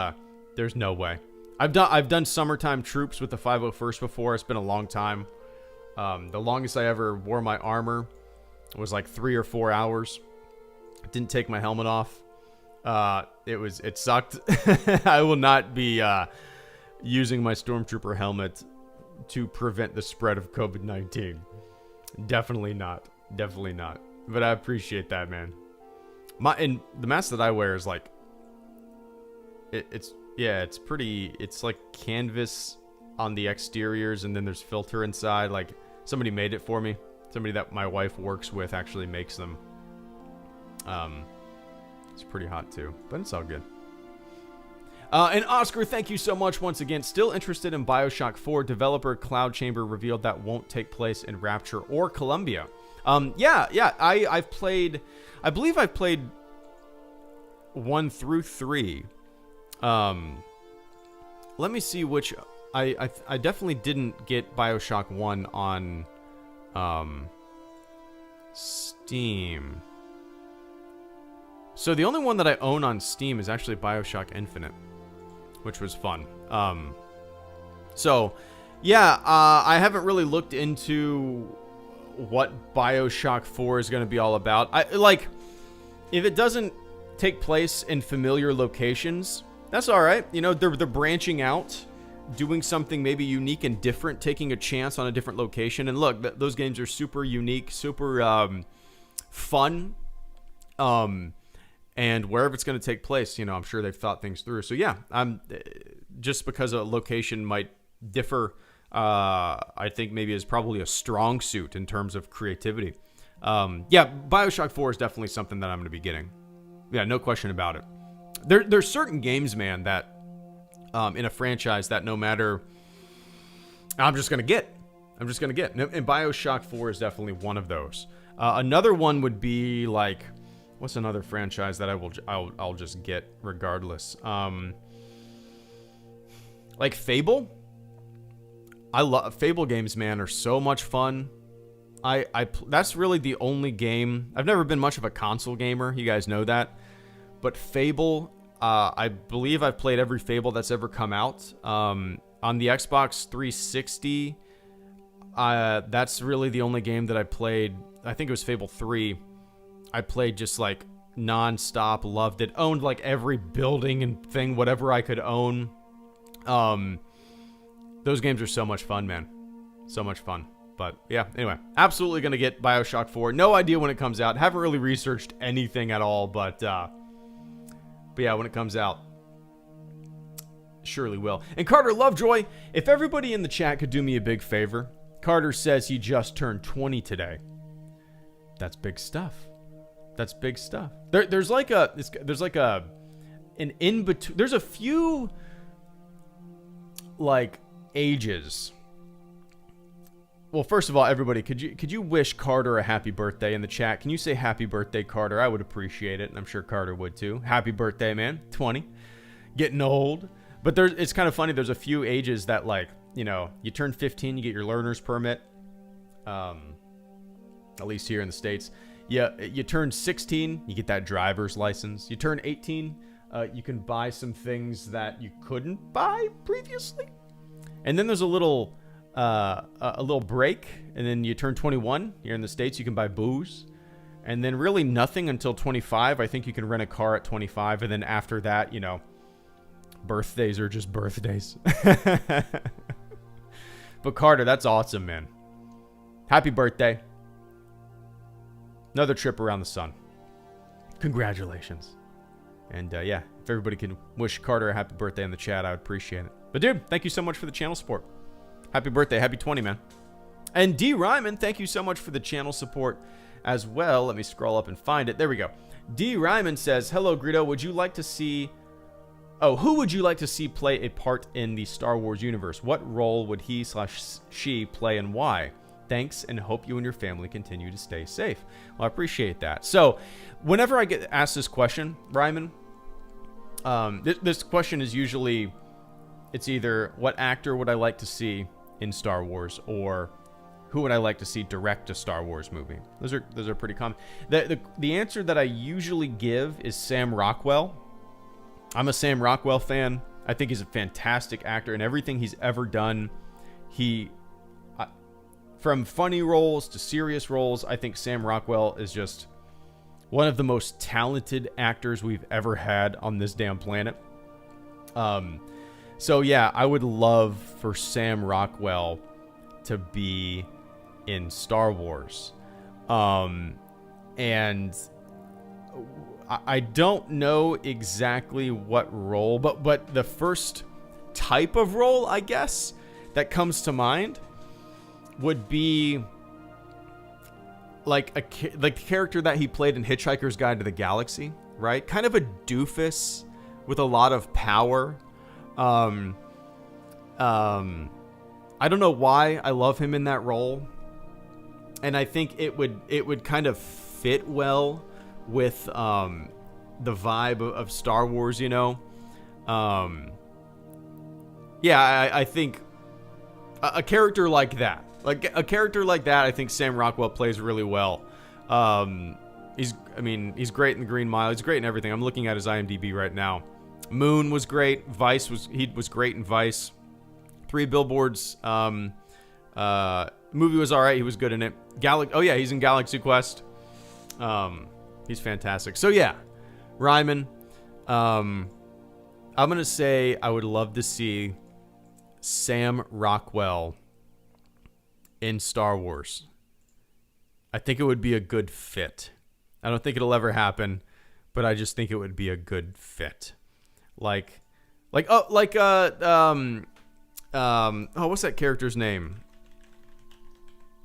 there's no way. I've done summertime troops with the 501st before. It's been a long time. The longest I ever wore my armor was like 3 or 4 hours. Didn't take my helmet off. It sucked. I will not be using my Stormtrooper helmet to prevent the spread of COVID-19. Definitely not. Definitely not. But I appreciate that, man. And the mask that I wear is like, it's pretty. It's like canvas on the exteriors, and then there's filter inside. Like somebody made it for me. Somebody that my wife works with actually makes them. It's pretty hot too, but it's all good. And Oscar, thank you so much once again. Still interested in BioShock 4. Developer Cloud Chamber revealed that won't take place in Rapture or Columbia. Yeah. I've played. I believe I've played 1 through 3. Let me see which. I definitely didn't get BioShock 1 on Steam. So the only one that I own on Steam is actually BioShock Infinite, which was fun. So yeah, I haven't really looked into what BioShock 4 is going to be all about. If it doesn't take place in familiar locations, that's all right. You know, they're branching out, doing something maybe unique and different, taking a chance on a different location. And look, those games are super unique, super fun. And wherever it's going to take place, you know, I'm sure they've thought things through. So yeah, just because a location might differ, I think maybe is probably a strong suit in terms of creativity. Yeah, BioShock 4 is definitely something that I'm going to be getting. Yeah, no question about it. There's certain games, man, that in a franchise that no matter, I'm just going to get. And BioShock 4 is definitely one of those. Another one would be like, what's another franchise that I'll just get regardless? Like Fable. I love Fable games, man, are so much fun. That's really the only game. I've never been much of a console gamer. You guys know that. But Fable, I believe I've played every Fable that's ever come out. On the Xbox 360, that's really the only game that I played. I think it was Fable 3. I played just like non-stop, loved it, owned like every building and thing, whatever I could own. Those games are so much fun, man. So much fun. But yeah, anyway, absolutely going to get BioShock 4. No idea when it comes out. Haven't really researched anything at all, but yeah, when it comes out, surely will. And Carter Lovejoy, if everybody in the chat could do me a big favor. Carter says he just turned 20 today. That's big stuff. That's big stuff. There's a few like ages. Well, first of all, everybody, could you wish Carter a happy birthday in the chat? Can you say happy birthday, Carter? I would appreciate it, and I'm sure Carter would too. Happy birthday, man. 20. Getting old. But it's kind of funny. There's a few ages that, like, you know, you turn 15, you get your learner's permit. At least here in the States. Yeah, you turn 16, you get that driver's license. You turn 18, you can buy some things that you couldn't buy previously. And then there's a little break, and then you turn 21. Here in the States, you can buy booze. And then really nothing until 25. I think you can rent a car at 25. And then after that, you know, birthdays are just birthdays. But Carter, that's awesome, man. Happy birthday. Another trip around the sun. Congratulations. And yeah, if everybody can wish Carter a happy birthday in the chat, I would appreciate it. But dude, thank you so much for the channel support. Happy birthday. Happy 20, man. And D. Ryman, thank you so much for the channel support as well. Let me scroll up and find it. There we go. D. Ryman says, hello, Greedo. Would you like to see... Oh, who would you like to see play a part in the Star Wars universe? What role would he/she play and why? Thanks, and hope you and your family continue to stay safe. Well, I appreciate that. So, whenever I get asked this question, Ryman, this question is usually, it's either what actor would I like to see in Star Wars, or who would I like to see direct a Star Wars movie? Those are pretty common. The answer that I usually give is Sam Rockwell. I'm a Sam Rockwell fan. I think he's a fantastic actor, and everything he's ever done, from funny roles to serious roles, I think Sam Rockwell is just one of the most talented actors we've ever had on this damn planet. So yeah, I would love for Sam Rockwell to be in Star Wars. And I don't know exactly what role, but the first type of role, I guess, that comes to mind would be like the character that he played in Hitchhiker's Guide to the Galaxy, right? Kind of a doofus with a lot of power. I don't know why I love him in that role, and I think it would kind of fit well with the vibe of Star Wars, you know. Yeah, I think a character like that, I think Sam Rockwell plays really well. He's great in The Green Mile. He's great in everything. I'm looking at his IMDb right now. Moon was great. He was great in Vice. 3 Billboards. Movie was all right. He was good in it. He's in Galaxy Quest. He's fantastic. So yeah, Ryman. I'm gonna say I would love to see Sam Rockwell in Star Wars. I think it would be a good fit. I don't think it'll ever happen, but I just think it would be a good fit. What's that character's name?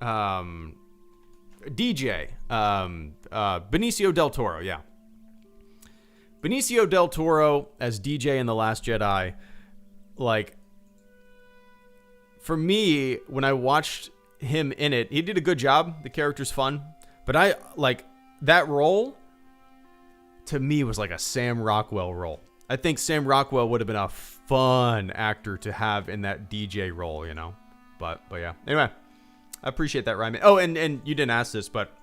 DJ. Benicio del Toro, yeah. Benicio del Toro as DJ in The Last Jedi. Like, for me, when I watched him in it, he did a good job. The character's fun. But that role, to me, was like a Sam Rockwell role. I think Sam Rockwell would have been a fun actor to have in that DJ role, you know? But yeah. Anyway, I appreciate that, Ryman. Oh, and you didn't ask this, but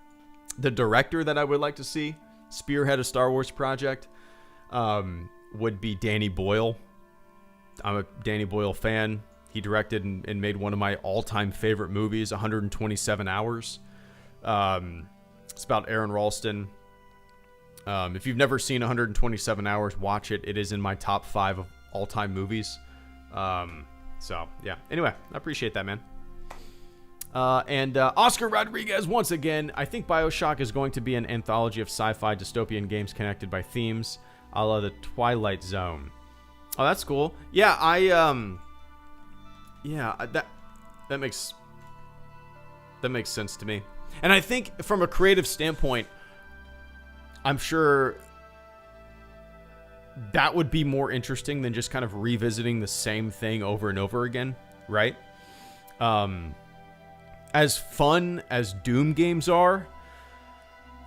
the director that I would like to see spearhead a Star Wars project would be Danny Boyle. I'm a Danny Boyle fan. He directed and made one of my all-time favorite movies, 127 Hours. It's about Aaron Ralston. If you've never seen 127 Hours, watch it. It is in my top 5 of all-time movies. So, yeah. Anyway, I appreciate that, man. And Oscar Rodriguez, once again, I think BioShock is going to be an anthology of sci-fi dystopian games connected by themes, a la the Twilight Zone. Oh, that's cool. Yeah, that makes sense to me. And I think from a creative standpoint, I'm sure that would be more interesting than just kind of revisiting the same thing over and over again, right? As fun as Doom games are,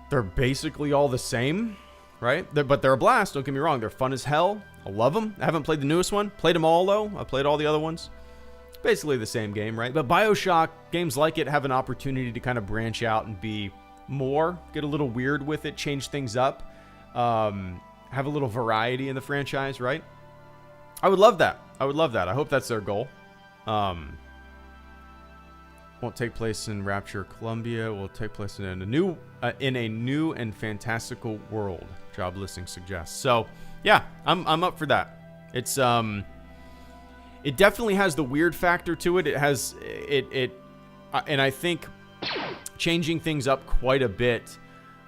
they're basically all the same, right? But they're a blast, don't get me wrong. They're fun as hell. I love them. I haven't played the newest one. Played them all, though. I played all the other ones. Basically the same game, right? But BioShock, games like it have an opportunity to kind of branch out and be more, get a little weird with it, change things up, have a little variety in the franchise, right? I would love that. I hope that's their goal. Won't take place in Rapture, Columbia. Will take place in a new and fantastical world. Job listing suggests. So, yeah, I'm up for that. It's it definitely has the weird factor to it. It has and I think changing things up quite a bit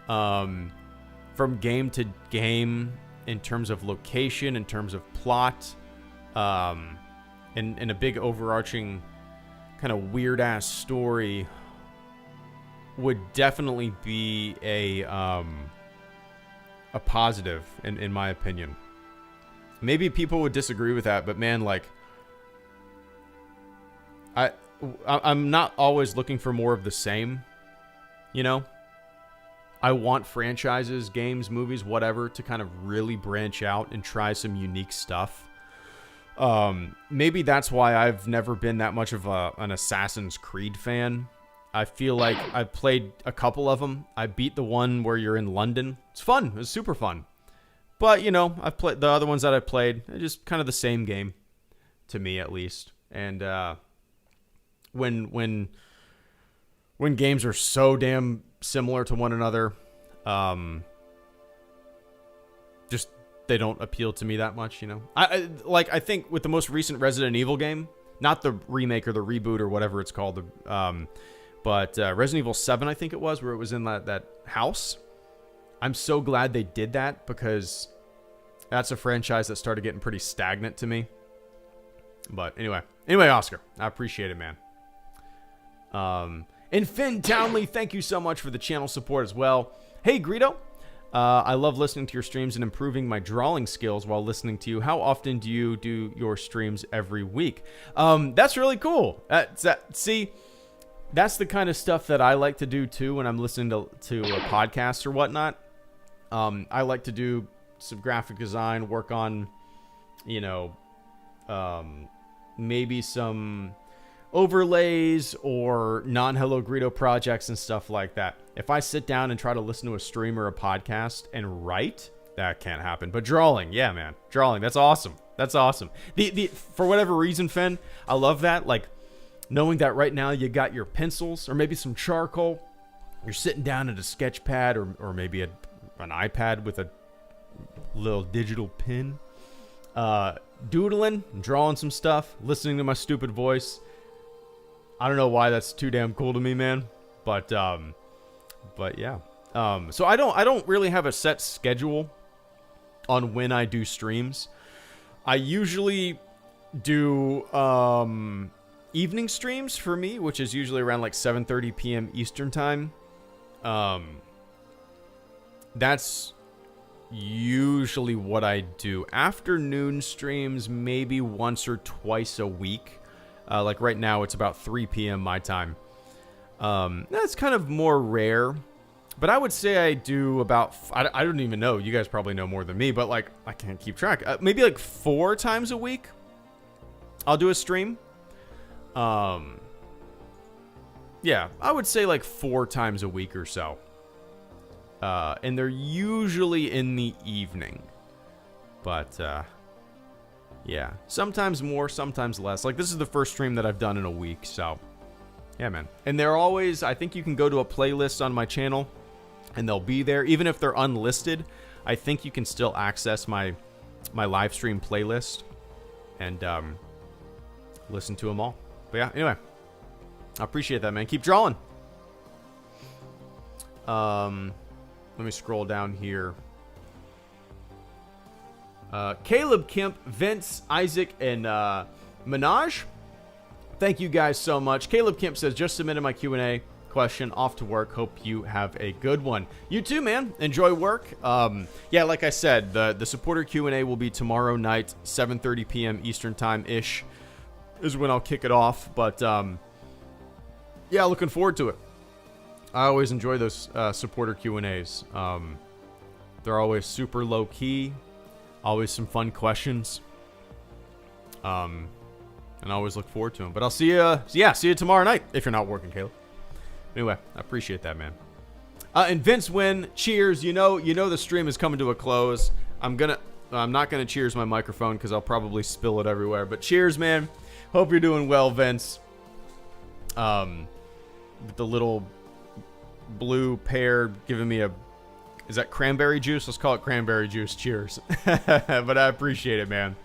from game to game in terms of location, in terms of plot, and a big overarching kind of weird ass story would definitely be a positive in my opinion. Maybe people would disagree with that, but man, like I'm not always looking for more of the same, you know? I want franchises, games, movies, whatever, to kind of really branch out and try some unique stuff. Maybe that's why I've never been that much of an Assassin's Creed fan. I feel like I've played a couple of them. I beat the one where you're in London. It's fun. It's super fun. But, you know, I've played the other ones that I played. They're just kind of the same game, to me at least. And when games are so damn similar to one another, just they don't appeal to me that much, you know. I think with the most recent Resident Evil game, not the remake or the reboot or whatever it's called, but Resident Evil 7, I think it was, where it was in that house. I'm so glad they did that, because that's a franchise that started getting pretty stagnant to me. But anyway, Oscar, I appreciate it, man. And Finn Townley, thank you so much for the channel support as well. Hey, Greedo. I love listening to your streams and improving my drawing skills while listening to you. How often do you do your streams every week? That's really cool. See, that's the kind of stuff that I like to do too when I'm listening to a podcast or whatnot. I like to do some graphic design, work on, you know, maybe some overlays or non-HelloGreedo projects and stuff like that. If I sit down and try to listen to a stream or a podcast and write, that can't happen. But drawing, yeah, man. Drawing, that's awesome. That's awesome. For whatever reason, Finn, I love that. Like, knowing that right now you got your pencils or maybe some charcoal. You're sitting down at a sketch pad or maybe an iPad with a little digital pen. Doodling, drawing some stuff, listening to my stupid voice. I don't know why that's too damn cool to me, man. But yeah. So I don't really have a set schedule on when I do streams. I usually do evening streams for me, which is usually around like 7:30 p.m. Eastern time. That's usually what I do. Afternoon streams maybe once or twice a week. Like right now, it's about 3 p.m. my time. That's kind of more rare. But I would say I do about... I don't even know. You guys probably know more than me. But like, I can't keep track. Maybe like 4 times a week, I'll do a stream. Yeah, I would say like 4 times a week or so. And they're usually in the evening. But... yeah, sometimes more, sometimes less. Like, this is the first stream that I've done in a week, so... yeah, man. And they're always... I think you can go to a playlist on my channel, and they'll be there. Even if they're unlisted, I think you can still access my live stream playlist and listen to them all. But yeah, anyway. I appreciate that, man. Keep drawing. Let me scroll down here. Caleb Kemp, Vince, Isaac, and Minaj. Thank you guys so much. Caleb Kemp says, just submitted my Q&A question. Off to work. Hope you have a good one. You too, man. Enjoy work. Yeah, like I said, the supporter Q&A will be tomorrow night, 7:30 p.m. Eastern time-ish is when I'll kick it off. But, yeah, looking forward to it. I always enjoy those supporter Q&As. They're always super low-key. Always some fun questions. And I always look forward to them. But I'll see you, see you tomorrow night if you're not working, Caleb. Anyway, I appreciate that, man. And Vince Wynn, cheers. You know the stream is coming to a close. I'm not gonna cheers my microphone because I'll probably spill it everywhere. But cheers, man. Hope you're doing well, Vince. With the little blue pear giving me a... is that cranberry juice? Let's call it cranberry juice. Cheers. But I appreciate it, man.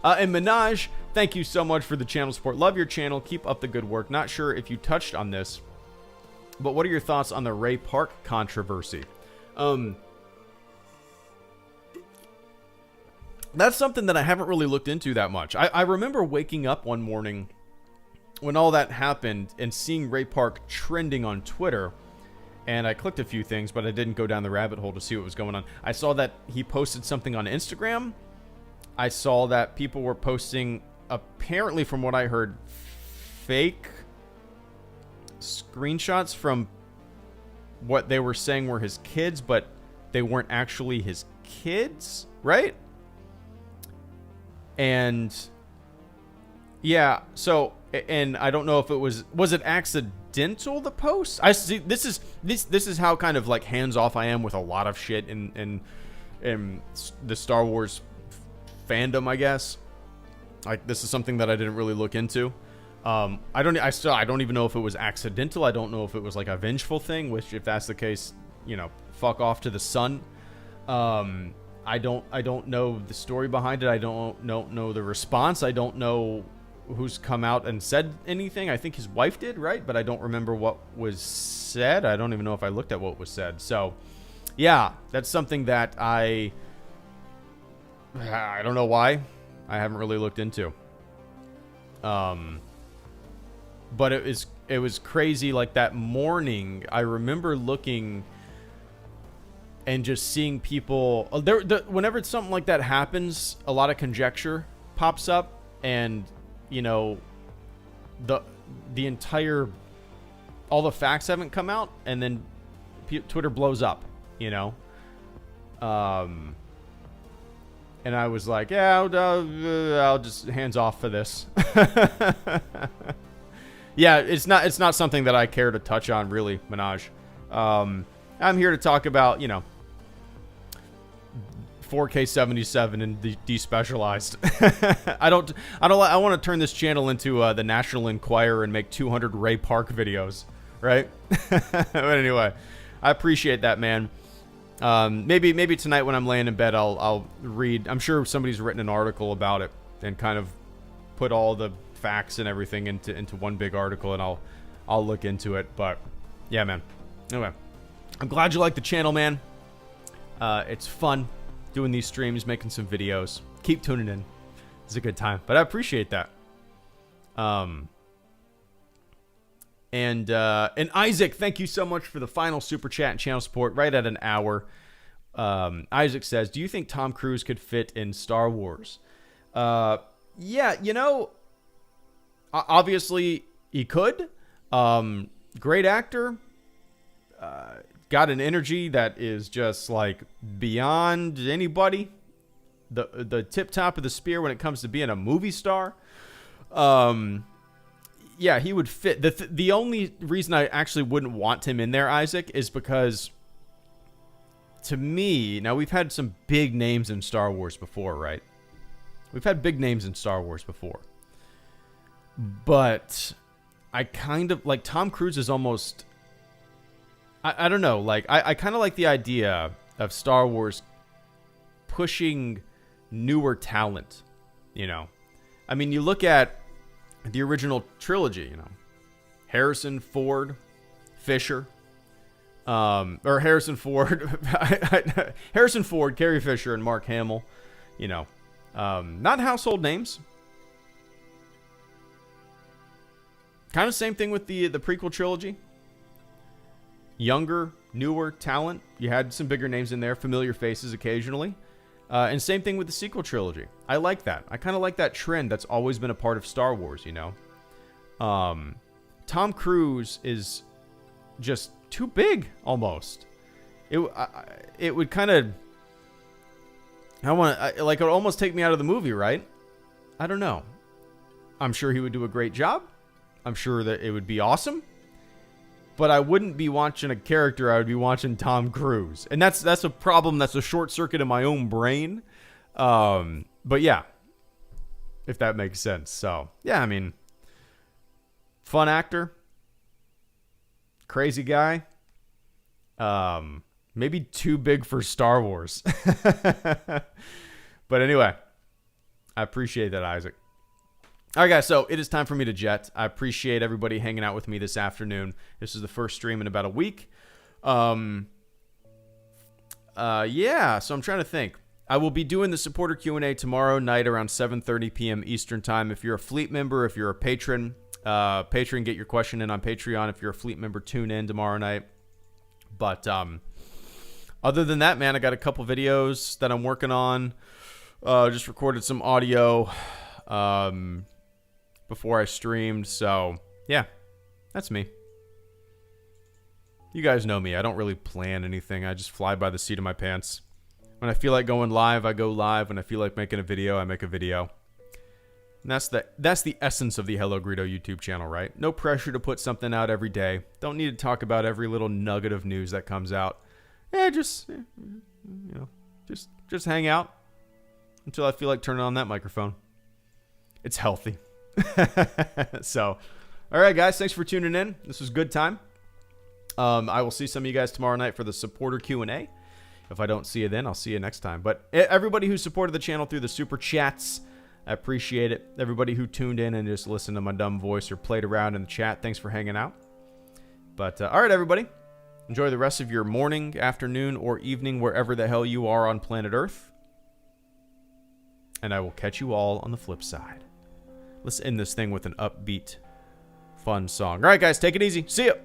And Minaj, thank you so much for the channel support. Love your channel. Keep up the good work. Not sure if you touched on this, but what are your thoughts on the Ray Park controversy? That's something that I haven't really looked into that much. I remember waking up one morning when all that happened and seeing Ray Park trending on Twitter, and I clicked a few things, but I didn't go down the rabbit hole to see what was going on. I saw that he posted something on Instagram. I saw that people were posting, apparently from what I heard, fake screenshots from what they were saying were his kids, but they weren't actually his kids, right? And yeah, so, and I don't know if it was it accidental, the post? I see, this is how kind of like hands off I am with a lot of shit in the Star Wars fandom, I guess. Like, this is something that I didn't really look into. I don't even know if it was accidental. I don't know if it was like a vengeful thing, which if that's the case, you know, fuck off to the sun. I don't know the story behind it. I don't know the response. I don't know who's come out and said anything. I think his wife did, right? But I don't remember what was said. I don't even know if I looked at what was said. So, yeah, that's something that I don't know why. I haven't really looked into. But it was crazy. Like that morning, I remember looking and just seeing people. Whenever something like that happens, a lot of conjecture pops up, and you know, the entire, all the facts haven't come out, and then Twitter blows up. You know, and I was like, yeah, I'll just hands off for this. Yeah, it's not something that I care to touch on, really, Minaj. I'm here to talk about, you know, 4K 77 and despecialized. I want to turn this channel into the National Enquirer and make 200 Ray Park videos, right? But anyway, I appreciate that, man. Maybe tonight when I'm laying in bed, I'll read. I'm sure somebody's written an article about it and kind of put all the facts and everything into one big article, and I'll look into it. But yeah, man. Anyway, I'm glad you like the channel, man. It's fun doing these streams, making some videos. Keep tuning in. It's a good time, but I appreciate that. And Isaac, thank you so much for the final super chat and channel support, right at an hour. Isaac says, do you think Tom Cruise could fit in Star Wars? Yeah, you know, obviously he could. Great actor. Got an energy that is just like beyond anybody. The tip top of the spear when it comes to being a movie star. Yeah, he would fit. The only reason I actually wouldn't want him in there, Isaac, is because to me, now we've had some big names in Star Wars before, right? We've had big names in Star Wars before. But I kind of like Tom Cruise is almost, I don't know, like I kind of like the idea of Star Wars pushing newer talent, you know. I mean, you look at the original trilogy, you know, Harrison Ford, Fisher, or Harrison Ford, Carrie Fisher, and Mark Hamill, you know, not household names. Kind of same thing with the prequel trilogy. Younger, newer talent. You had some bigger names in there, familiar faces occasionally. And same thing with the sequel trilogy. I like that. I kind of like that trend that's always been a part of Star Wars, you know. Tom Cruise is just too big, almost. It would kind of... it would almost take me out of the movie, right? I don't know. I'm sure he would do a great job. I'm sure that it would be awesome. But I wouldn't be watching a character. I would be watching Tom Cruise. And that's a problem. That's a short circuit in my own brain. But yeah, if that makes sense. So, yeah, I mean, fun actor. Crazy guy. Maybe too big for Star Wars. But anyway, I appreciate that, Isaac. All right, guys, so it is time for me to jet. I appreciate everybody hanging out with me this afternoon. This is the first stream in about a week. Yeah, so I'm trying to think. I will be doing the supporter Q&A tomorrow night around 7:30 p.m. Eastern time. If you're a fleet member, if you're a patron, get your question in on Patreon. If you're a fleet member, tune in tomorrow night. But other than that, man, I got a couple videos that I'm working on. Just recorded some audio before I streamed. So, yeah, that's me. You guys know me. I don't really plan anything. I just fly by the seat of my pants. When I feel like going live, I go live. When I feel like making a video, I make a video. And that's the essence of the HelloGreedo YouTube channel, right? No pressure to put something out every day. Don't need to talk about every little nugget of news that comes out. Just hang out until I feel like turning on that microphone. It's healthy. So, all right, guys, thanks for tuning in. This was a good time. I will see some of you guys tomorrow night for the supporter Q&A. If I don't see you then, I'll see you next time. But everybody who supported the channel through the super chats, I appreciate it. Everybody who tuned in and just listened to my dumb voice or played around in the chat, thanks for hanging out. But all right, everybody, enjoy the rest of your morning, afternoon, or evening, wherever the hell you are on planet Earth. And I will catch you all on the flip side. Let's end this thing with an upbeat, fun song. All right, guys, take it easy. See ya.